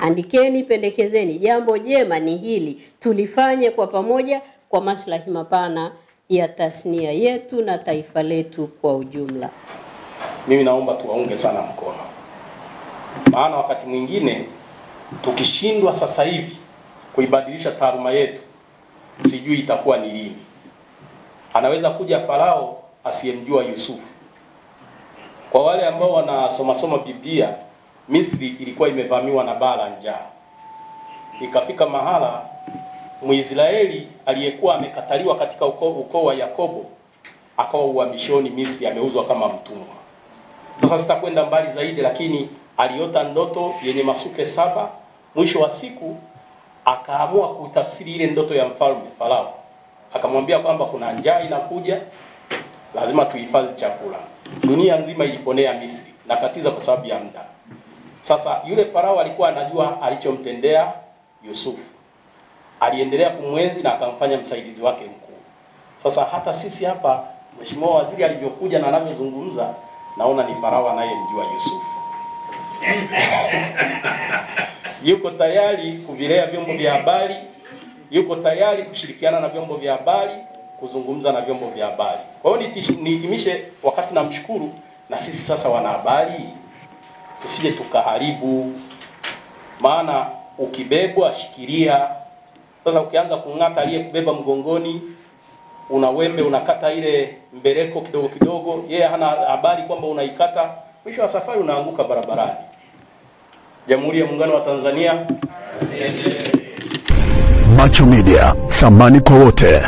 Andikeni, pendekezeni, jambo jema ni hili, tulifanye kwa pamoja kwa maslahi mapana ya tasnia yetu na taifa letu kwa ujumla. Mimi naomba tuwaunge sana mkono. Maana wakati mwingine tukishindwa sasa hivi kuibadilisha taaluma yetu, sijui itakuwa ni lini. Anaweza kuja Farao asiyemjua Yusufu. Kwa wale ambao wanasoma Biblia, Misri ilikuwa imevamiwa na baa la njaa. Ikafika mahala Mwisraeli aliyekuwa amekataliwa katika ukoo wa Yakobo akawa uhamishoni Misri, ameuzwa kama mtumwa. Sasa sitakwenda mbali zaidi, lakini aliota ndoto yenye masuke 7. Mwisho wa siku akaamua kutafsiri ile ndoto ya mfalme Farao. Akamwambia kwamba kuna njaa inakuja, lazima tuhifadhi chakula. Dunia nzima iliponea Misri na katiza kwa sababu ya muda. Sasa yule Farao alikuwa anajua alichomtendea Yusufu. Aliendelea kumwenzi na akamfanya msaidizi wake mkuu. Sasa hata sisi hapa, Mheshimiwa Waziri alivyokuja na anavyozungumza, naona ni Farao anayemjua Yusufu. Yuko tayari kuvilea vyombo vya habari, yuko tayari kushirikiana na vyombo vya habari, kuzungumza na vyombo vya habari. Kwa hiyo nihitimishe wakati namshukuru, na sisi sasa wanahabari tusije tukaharibu. Maana ukibebwa shikilia. Sasa ukianza kung'ata aliyekubeba mgongoni, una wembe unakata ile mbeleko kidogo kidogo, yeye hana habari kwamba unaikata, mwisho wa safari unaanguka barabarani. Jamhuri ya Muungano wa Tanzania. Macho Media, thamani kwa wote.